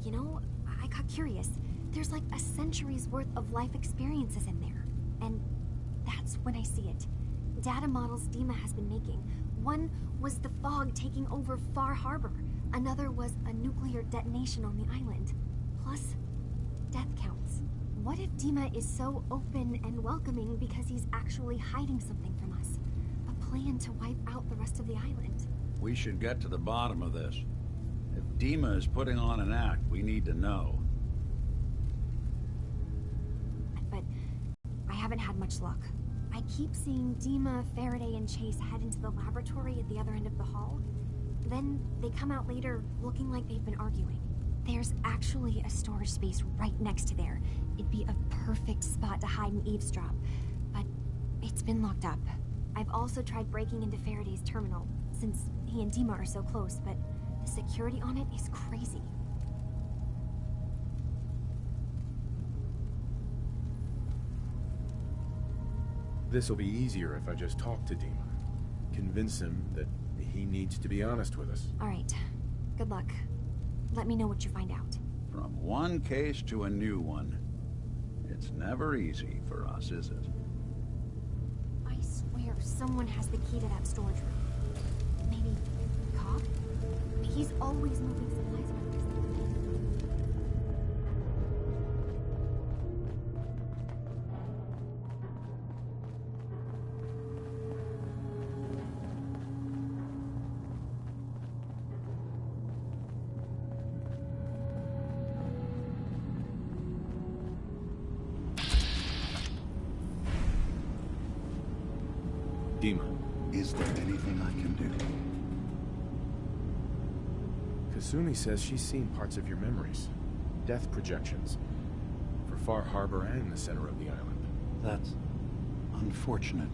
S10: you know, I got curious. There's like a century's worth of life experiences in there, and that's when I see it. Data models Dima has been making. One was the fog taking over Far Harbor. Another was a nuclear detonation on the island. Plus, death counts. What if Dima is so open and welcoming because he's actually hiding something from us? A plan to wipe out the rest of the island.
S16: We should get to the bottom of this. If Dima is putting on an act, we need to know.
S10: But I haven't had much luck. I keep seeing Dima, Faraday, and Chase head into the laboratory at the other end of the hall. Then they come out later looking like they've been arguing. There's actually a storage space right next to there. It'd be a perfect spot to hide and eavesdrop. But it's been locked up. I've also tried breaking into Faraday's terminal, since he and Dima are so close, but the security on it is crazy.
S3: This'll be easier if I just talk to Dima. Convince him that he needs to be honest with us.
S10: All right. Good luck. Let me know what you find out.
S16: From one case to a new one. It's never easy for us, is it?
S10: I swear someone has the key to that storage room. Maybe Cobb? He's always moving supplies around.
S3: Dima.
S15: Is there anything I can do?
S3: Kasumi says she's seen parts of your memories. Death projections. For Far Harbor and the center of the island.
S15: That's unfortunate.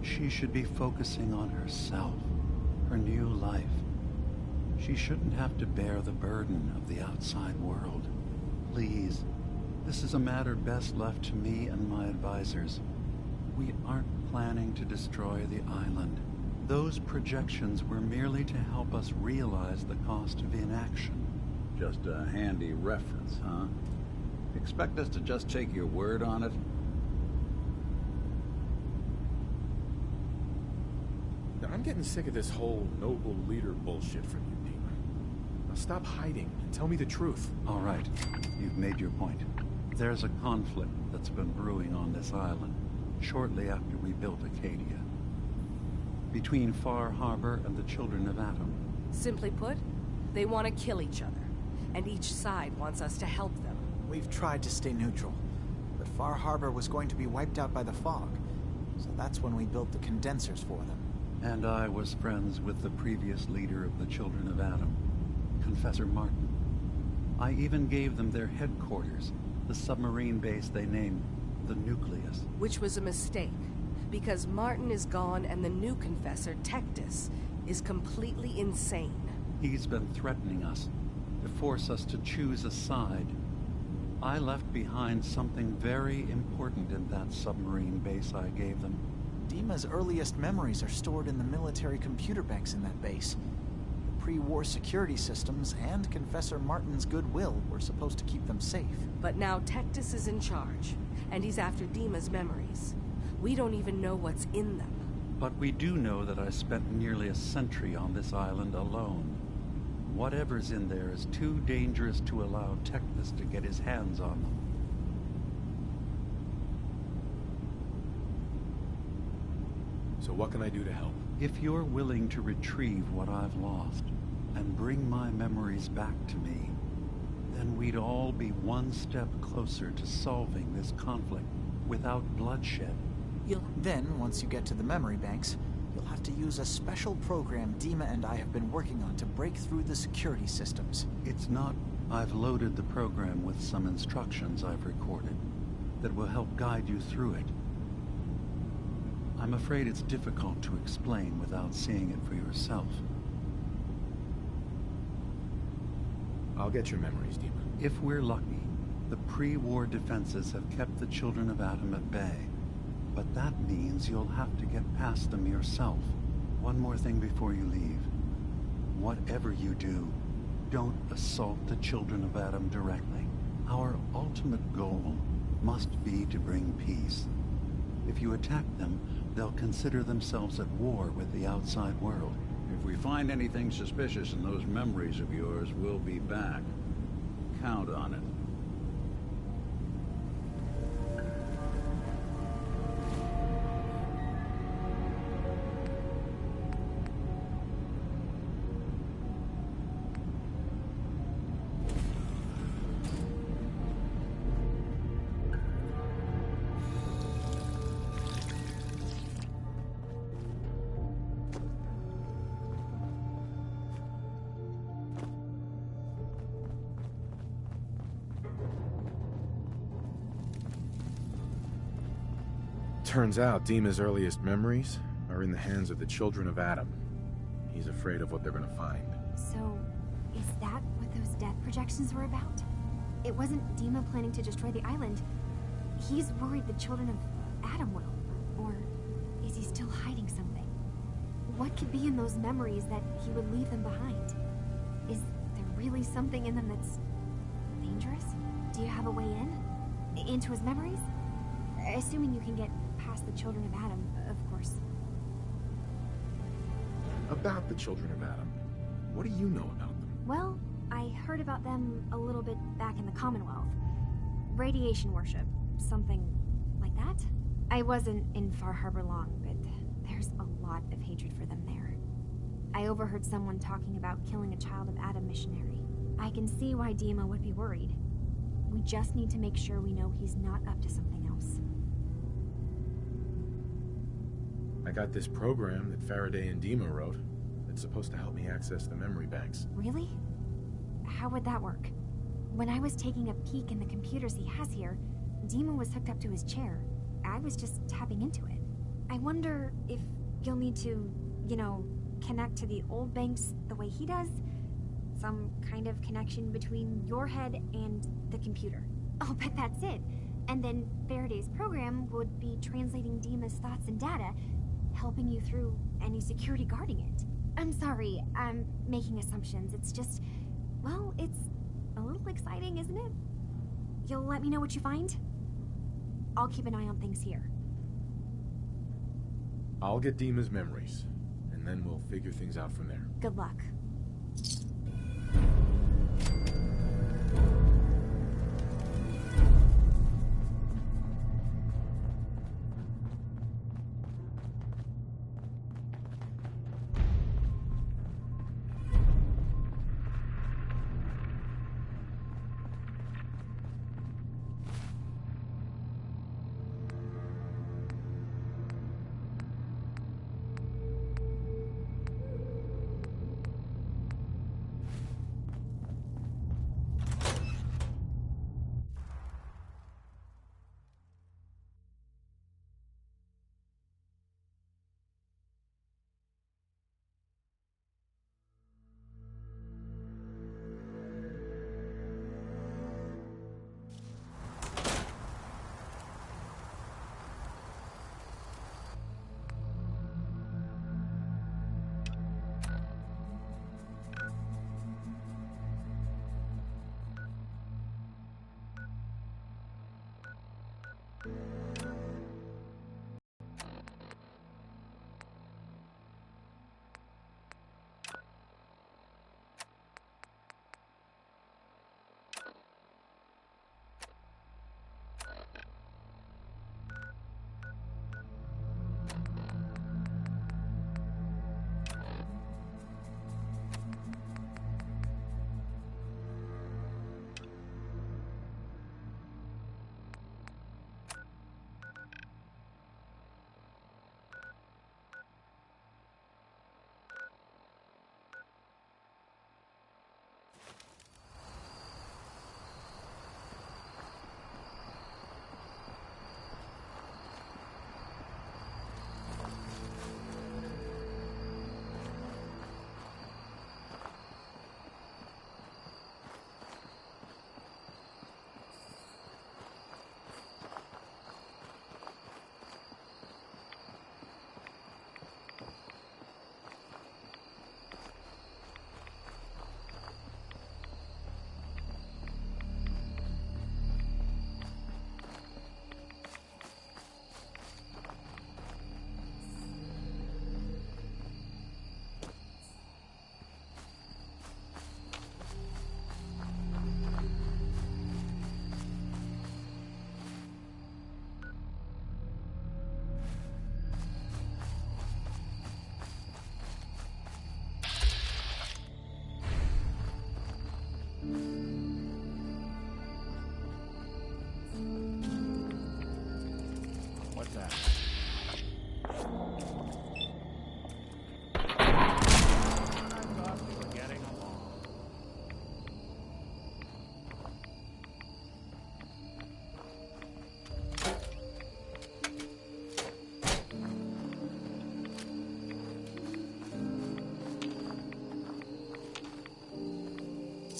S15: She should be focusing on herself, her new life. She shouldn't have to bear the burden of the outside world. Please, this is a matter best left to me and my advisors. We aren't planning to destroy the island. Those projections were merely to help us realize the cost of inaction.
S16: Just a handy reference, huh? Expect us to just take your word on it?
S3: Now, I'm getting sick of this whole noble leader bullshit from you, Dima. Now stop hiding and tell me the truth.
S15: All right, you've made your point. There's a conflict that's been brewing on this island shortly after we built Acadia. Between Far Harbor and the Children of Atom.
S18: Simply put, they want to kill each other, and each side wants us to help them.
S19: We've tried to stay neutral, but Far Harbor was going to be wiped out by the fog, so that's when we built the condensers for them.
S15: And I was friends with the previous leader of the Children of Atom, Confessor Martin. I even gave them their headquarters, the submarine base they named the Nucleus.
S18: Which was a mistake, because Martin is gone and the new Confessor, Tectus, is completely insane.
S15: He's been threatening us, to force us to choose a side. I left behind something very important in that submarine base I gave them.
S19: Dima's earliest memories are stored in the military computer banks in that base. The pre-war security systems and Confessor Martin's goodwill were supposed to keep them safe.
S18: But now Tectus is in charge, and he's after Dima's memories. We don't even know what's in them.
S15: But we do know that I spent nearly a century on this island alone. Whatever's in there is too dangerous to allow Tectus to get his hands on them.
S3: So what can I do to help?
S15: If you're willing to retrieve what I've lost and bring my memories back to me, then we'd all be one step closer to solving this conflict without bloodshed.
S19: Then, once you get to the memory banks, you'll have to use a special program Dima and I have been working on to break through the security systems.
S15: It's not. I've loaded the program with some instructions I've recorded that will help guide you through it. I'm afraid it's difficult to explain without seeing it for yourself.
S3: I'll get your memories, Dima.
S15: If we're lucky, the pre-war defenses have kept the Children of Atom at bay. But that means you'll have to get past them yourself. One more thing before you leave. Whatever you do, don't assault the Children of Atom directly. Our ultimate goal must be to bring peace. If you attack them, they'll consider themselves at war with the outside world.
S16: If we find anything suspicious in those memories of yours, we'll be back. Count on it.
S3: Turns out Dima's earliest memories are in the hands of the children of Adam. He's afraid of what they're gonna find.
S10: So, is that what those death projections were about? It wasn't Dima planning to destroy the island. He's worried the children of Adam will. Or is he still hiding something? What could be in those memories that he would leave them behind? Is there really something in them that's dangerous? Do you have a way in? Into his memories? Assuming you can get past the children of Adam, of course.
S3: About the children of Adam, what do you know about them?
S10: Well, I heard about them a little bit back in the Commonwealth. Radiation worship, something like that. I wasn't in Far Harbor long, but there's a lot of hatred for them there. I overheard someone talking about killing a child of Adam missionary. I can see why Dima would be worried. We just need to make sure we know he's not up to something else.
S3: I got this program that Faraday and Dima wrote. It's supposed to help me access the memory banks.
S10: Really? How would that work? When I was taking a peek in the computers he has here, Dima was hooked up to his chair. I was just tapping into it. I wonder if you'll need to, connect to the old banks the way he does? Some kind of connection between your head and the computer. I'll bet that's it. And then Faraday's program would be translating Dima's thoughts and data, helping you through any security guarding it. I'm sorry, I'm making assumptions. It's just, well, it's a little exciting, isn't it? You'll let me know what you find? I'll keep an eye on things here.
S3: I'll get Dima's memories, and then we'll figure things out from there.
S10: Good luck.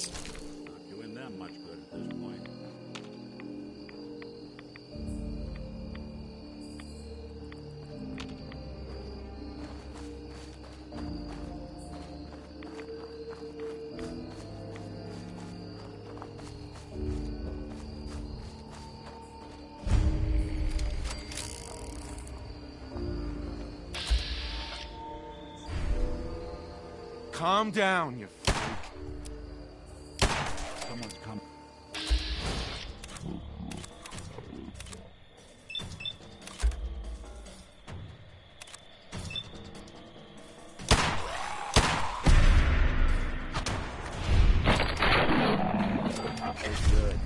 S1: Not doing them much good at this point.
S3: Calm down, you freak.
S1: Someone's coming.
S11: It's good.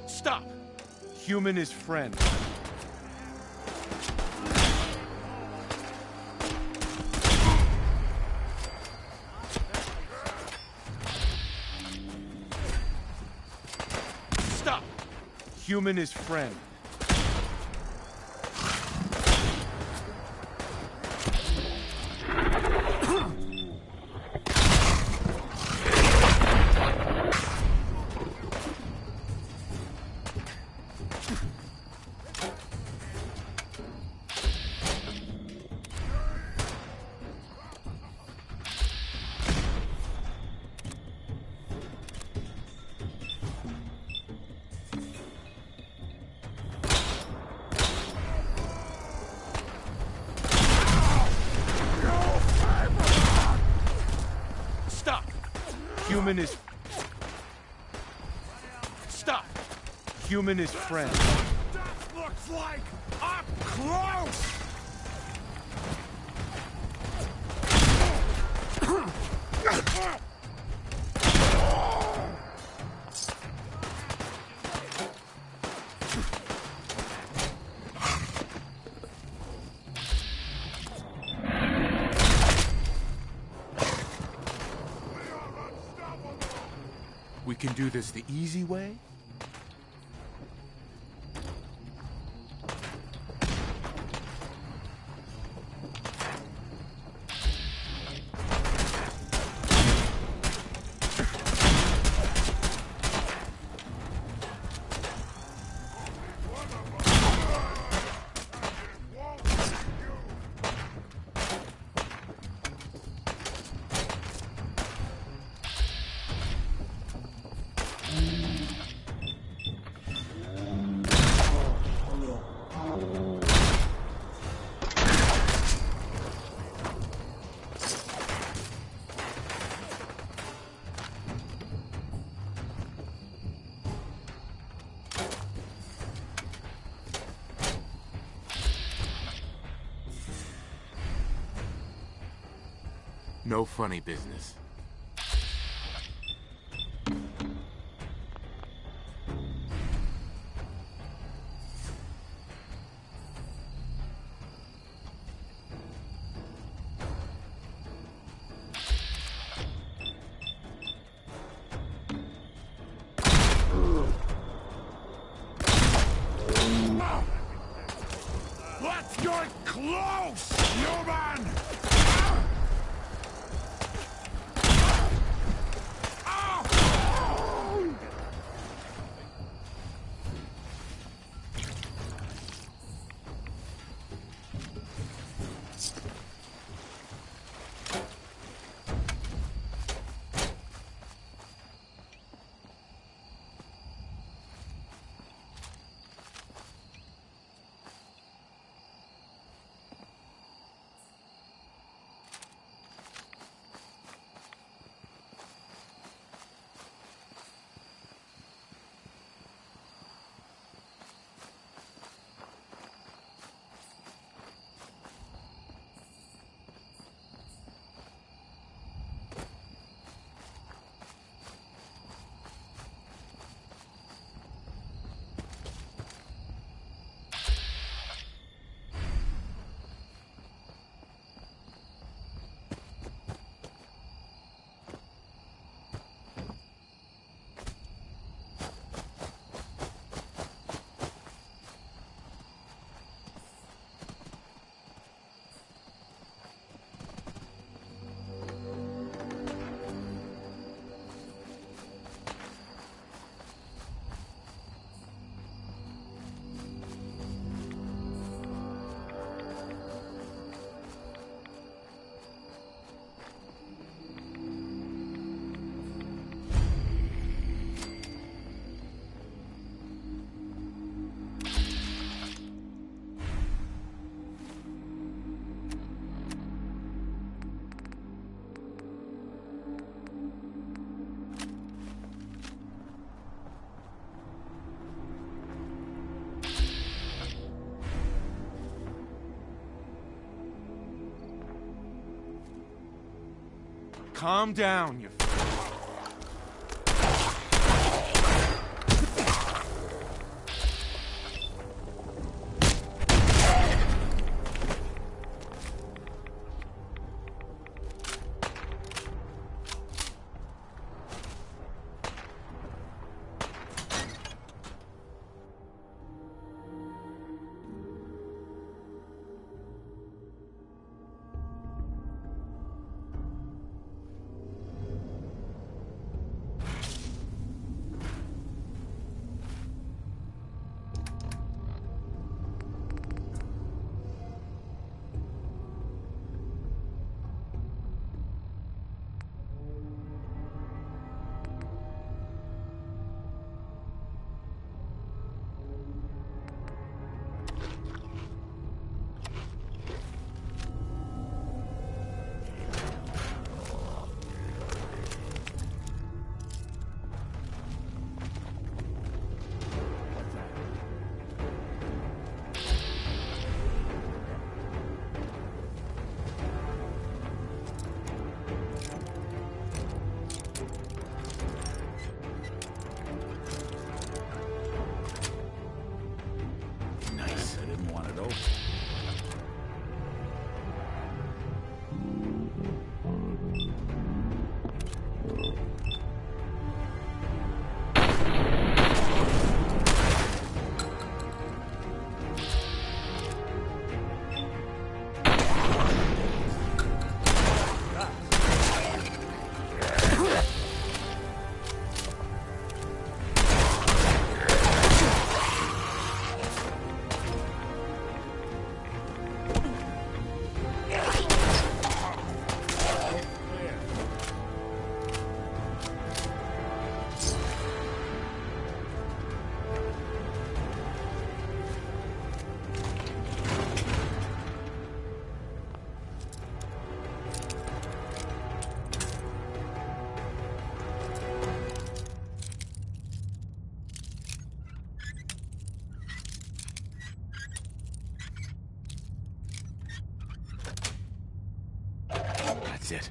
S3: Stop! Human is friend. Stop! Human is friend. Human is... Stop! Human is friend.
S20: That looks like up close!
S3: We can do this the easy way? No funny business.
S20: Let's get close, human!
S3: Calm down, you... is it.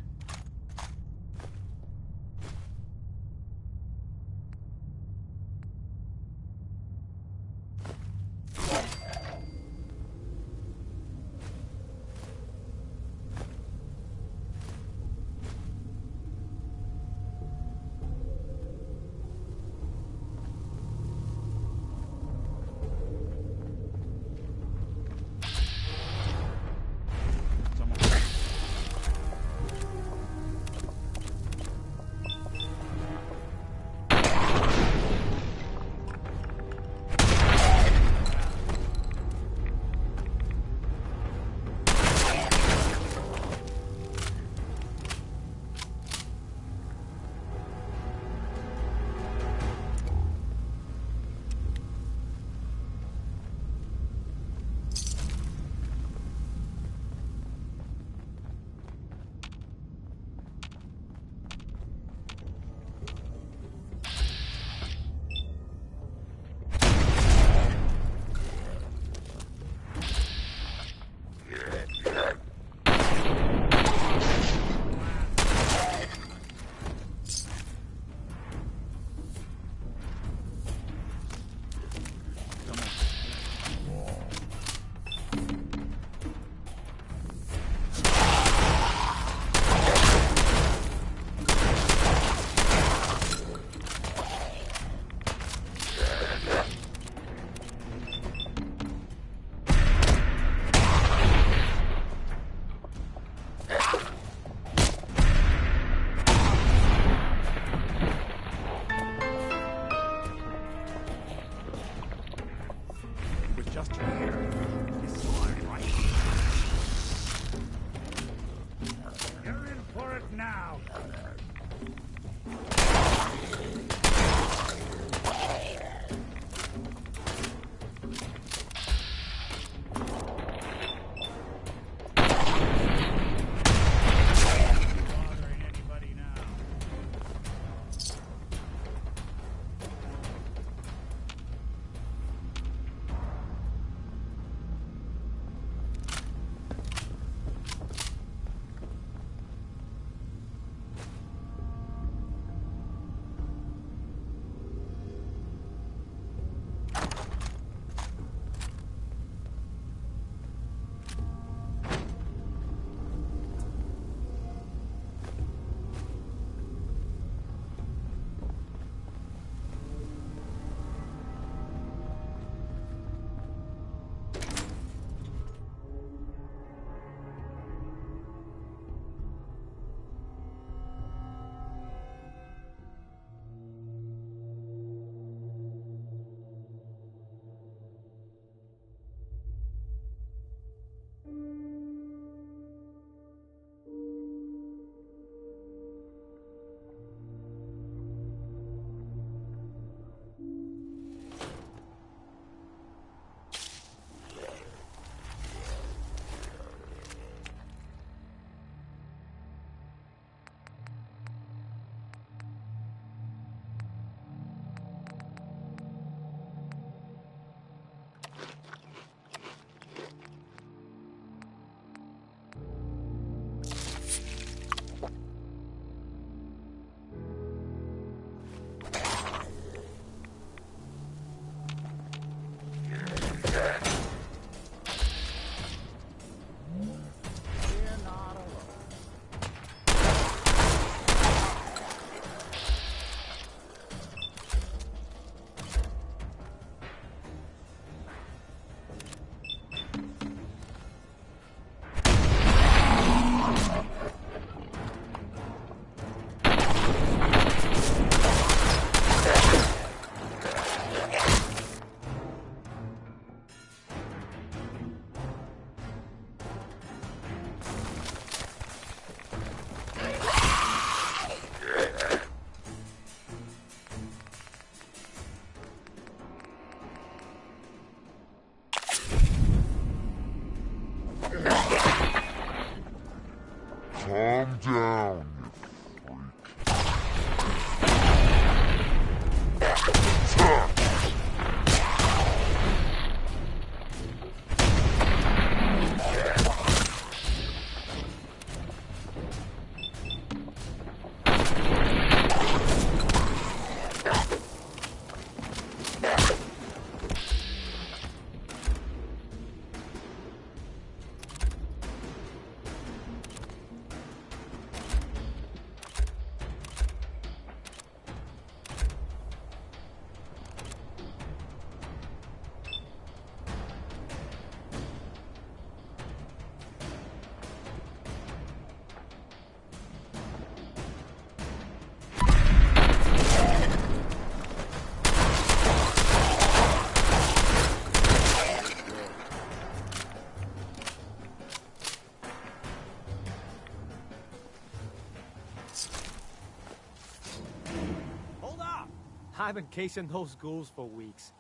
S21: I've been casing those ghouls for weeks,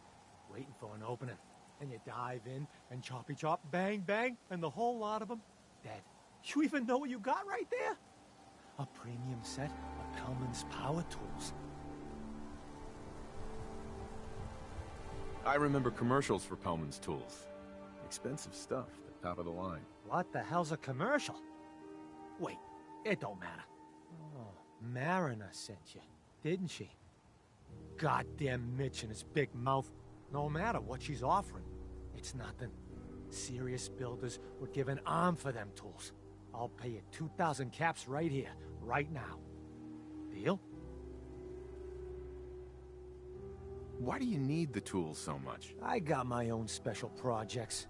S21: waiting for an opening. And you dive in, and choppy chop, bang bang, and the whole lot of them dead. You even know what you got right there? A premium set of Pellman's power tools.
S3: I remember commercials for Pellman's tools. Expensive stuff, the top of the line.
S21: What the hell's a commercial? Wait, it don't matter. Oh, Mariner sent you, didn't she? Goddamn Mitch and his big mouth. No matter what she's offering, it's nothing. Serious builders would give an arm for them tools. I'll pay you 2,000 caps right here, right now. Deal?
S3: Why do you need the tools so much?
S21: I got my own special projects.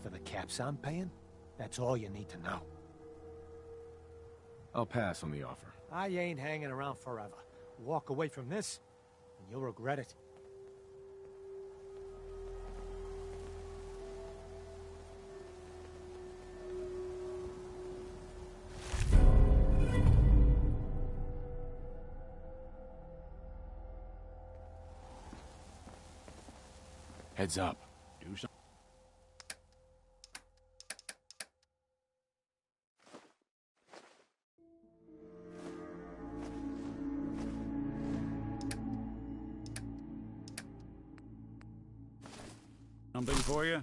S21: For the caps I'm paying, that's all you need to know.
S3: I'll pass on the offer.
S21: I ain't hanging around forever. Walk away from this, and you'll regret it.
S3: Heads up.
S16: Do something.
S1: Something for you?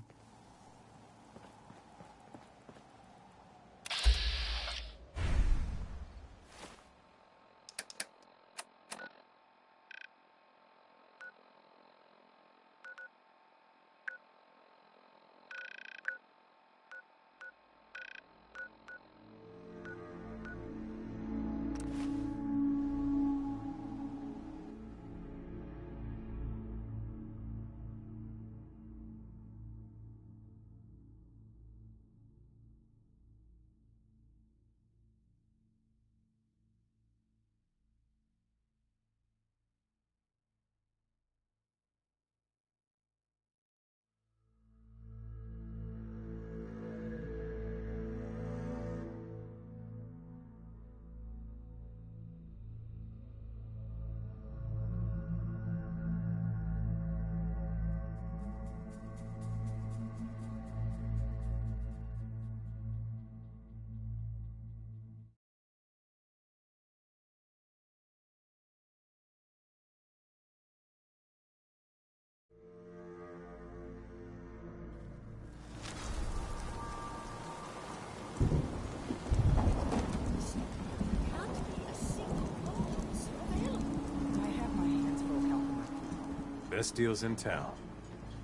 S7: Best deals in town.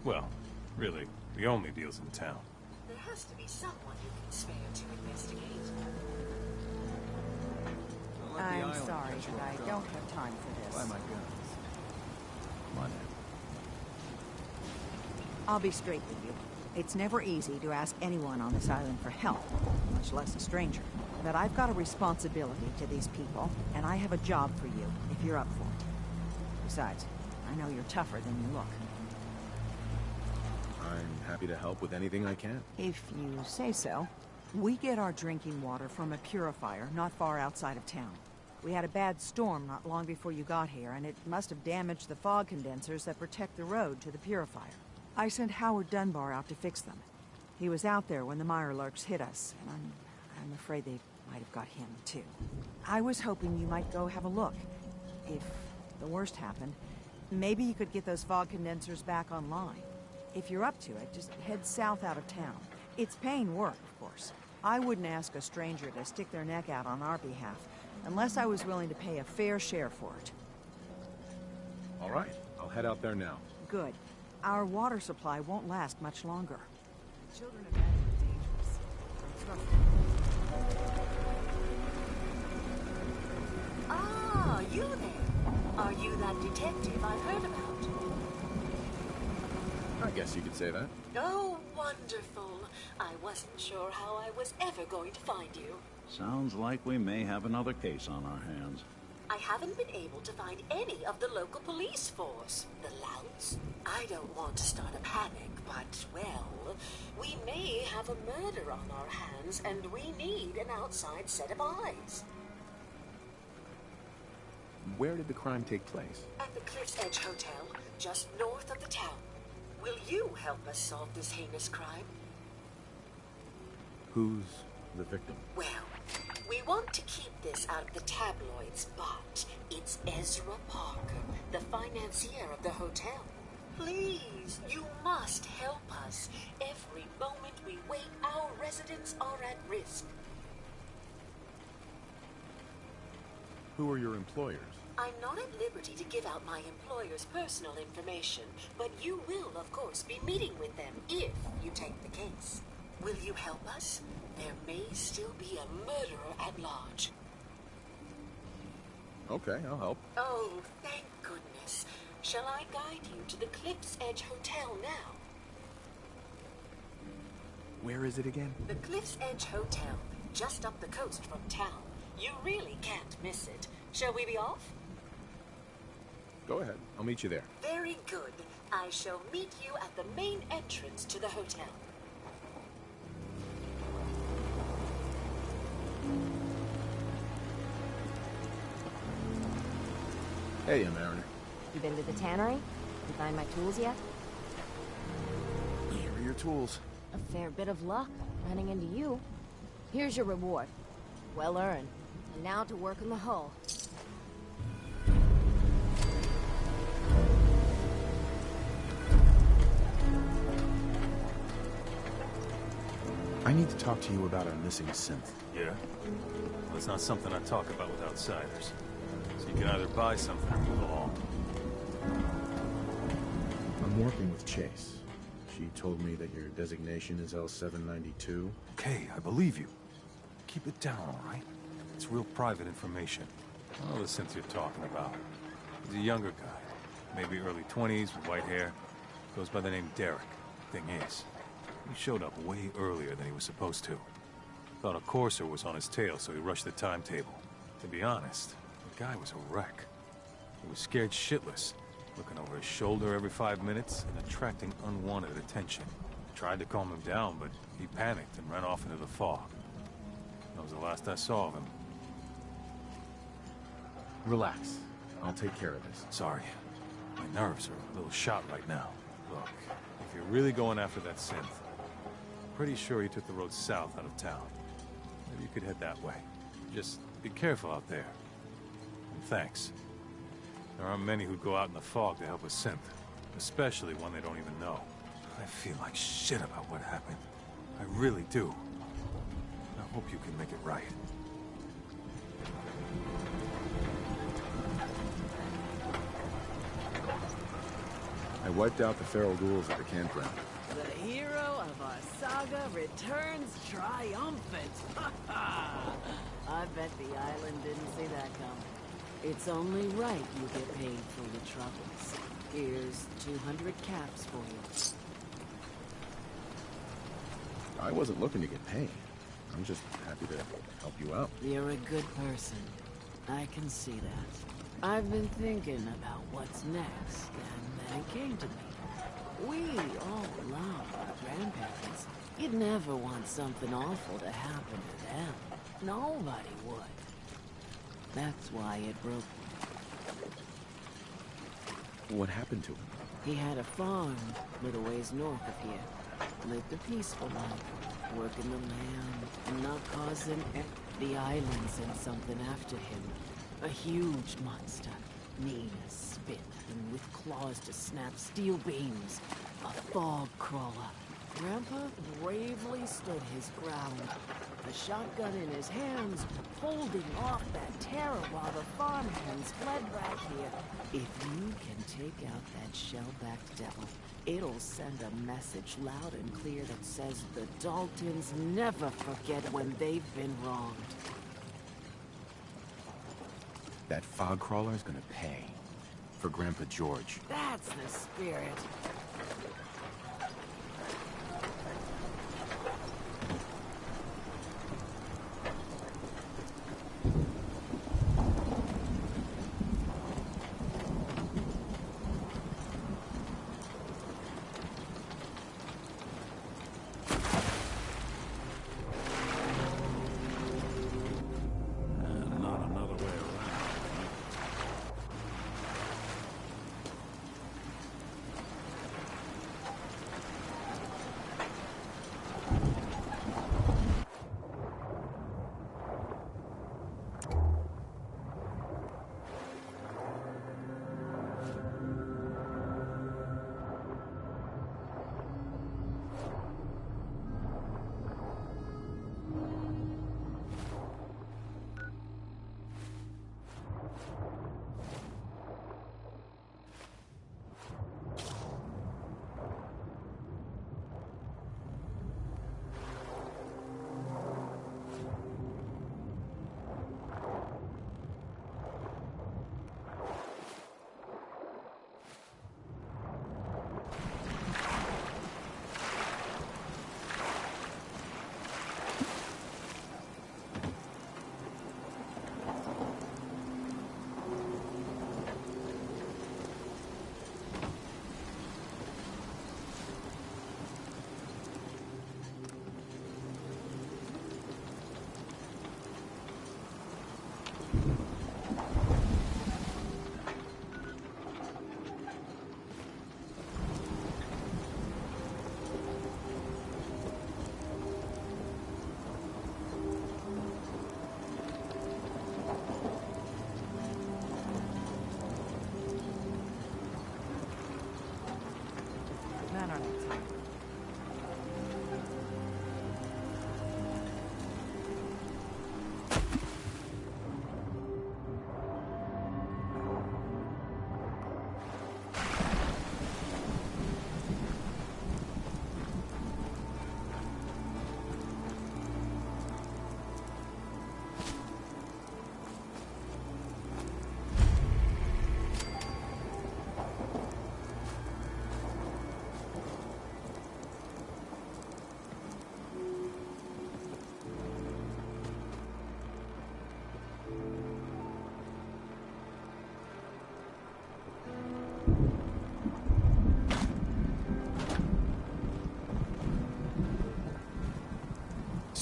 S7: Well, really, the only deals in town.
S17: There has to be someone you can spare to investigate.
S2: I'm sorry, but I don't have time for this.
S14: Buy my guns. Come on in.
S2: I'll be straight with you. It's never easy to ask anyone on this island for help, much less a stranger. But I've got a responsibility to these people, and I have a job for you, if you're up for it. Besides, I know you're tougher than you look.
S3: I'm happy to help with anything I can.
S2: If you say so. We get our drinking water from a purifier not far outside of town. We had a bad storm not long before you got here, and it must have damaged the fog condensers that protect the road to the purifier. I sent Howard Dunbar out to fix them. He was out there when the Mirelurks hit us, and I'm afraid they might have got him, too. I was hoping you might go have a look. If the worst happened, maybe you could get those fog condensers back online. If you're up to it, just head south out of town. It's paying work, of course. I wouldn't ask a stranger to stick their neck out on our behalf, unless I was willing to pay a fair share for it.
S3: All right, I'll head out there now.
S2: Good. Our water supply won't last much longer.
S9: Children of men are dangerous.
S17: Ah, you there. Are you that detective I've heard about?
S3: I guess you could say that.
S17: Oh, wonderful. I wasn't sure how I was ever going to find you.
S16: Sounds like we may have another case on our hands.
S17: I haven't been able to find any of the local police force. The louts? I don't want to start a panic, but, well, we may have a murder on our hands, and we need an outside set of eyes.
S3: Where did the crime take place?
S17: At the Cliff's Edge Hotel, just north of the town. Will you help us solve this heinous crime?
S3: Who's the victim?
S17: Well, we want to keep this out of the tabloids, but it's Ezra Parker, the financier of the hotel. Please, you must help us. Every moment we wait, our residents are at risk.
S3: Who are your employers?
S17: I'm not at liberty to give out my employer's personal information, but you will, of course, be meeting with them if you take the case. Will you help us? There may still be a murderer at large.
S3: Okay, I'll help.
S17: Oh, thank goodness. Shall I guide you to the Cliff's Edge Hotel now?
S3: Where is it again?
S17: The Cliff's Edge Hotel, just up the coast from town. You really can't miss it. Shall we be off?
S3: Go ahead. I'll meet you there.
S17: Very good. I shall meet you at the main entrance to the hotel.
S3: Hey, Mariner.
S5: You been to the tannery? You find my tools yet?
S3: Here are your tools.
S5: A fair bit of luck running into you. Here's your reward. Well earned. And now to work on the hull.
S3: I need to talk to you about our missing synth.
S7: Yeah? Well, it's not something I talk about with outsiders. So you can either buy something or move along.
S3: I'm working with Chase. She told me that your designation is L792.
S7: Okay, I believe you. Keep it down, all right? It's real private information. I know the synth you're talking about. He's a younger guy. Maybe early 20s with white hair. Goes by the name Derek. Thing is, he showed up way earlier than he was supposed to. Thought a courser was on his tail, so he rushed the timetable. To be honest, the guy was a wreck. He was scared shitless, looking over his shoulder every 5 minutes and attracting unwanted attention. Tried to calm him down, but he panicked and ran off into the fog. That was the last I saw of him.
S3: Relax. I'll take care of this.
S7: Sorry. My nerves are a little shot right now. Look, if you're really going after that synth, pretty sure he took the road south out of town. Maybe you could head that way. Just be careful out there. And thanks. There aren't many who'd go out in the fog to help a synth, especially one they don't even know. I feel like shit about what happened. I really do. I hope you can make it right.
S3: I wiped out the feral ghouls at the campground.
S8: The hero of our saga returns triumphant. I bet the island didn't see that coming. It's only right you get paid for your troubles. Here's 200 caps for you.
S3: I wasn't looking to get paid. I'm just happy to help you out.
S8: You're a good person. I can see that. I've been thinking about what's next, and then it came to me. We all love our grandparents. You'd never want something awful to happen to them. Nobody would. That's why it broke me.
S3: What happened to him?
S8: He had a farm little ways north of here. Lived a peaceful life, working the land and not causing the island sent something after him. A huge monster, mean as spit and with claws to snap steel beams. A fog crawler. Grandpa bravely stood his ground, a shotgun in his hands, holding off that terror while the farmhands fled back here. If you can take out that shell-backed devil, it'll send a message loud and clear that says the Daltons never forget when they've been wronged.
S3: That fog crawler's gonna pay. For Grandpa George.
S8: That's the spirit.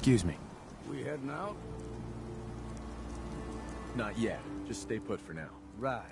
S3: Excuse me.
S14: We heading out?
S3: Not yet. Just stay put for now.
S14: Right.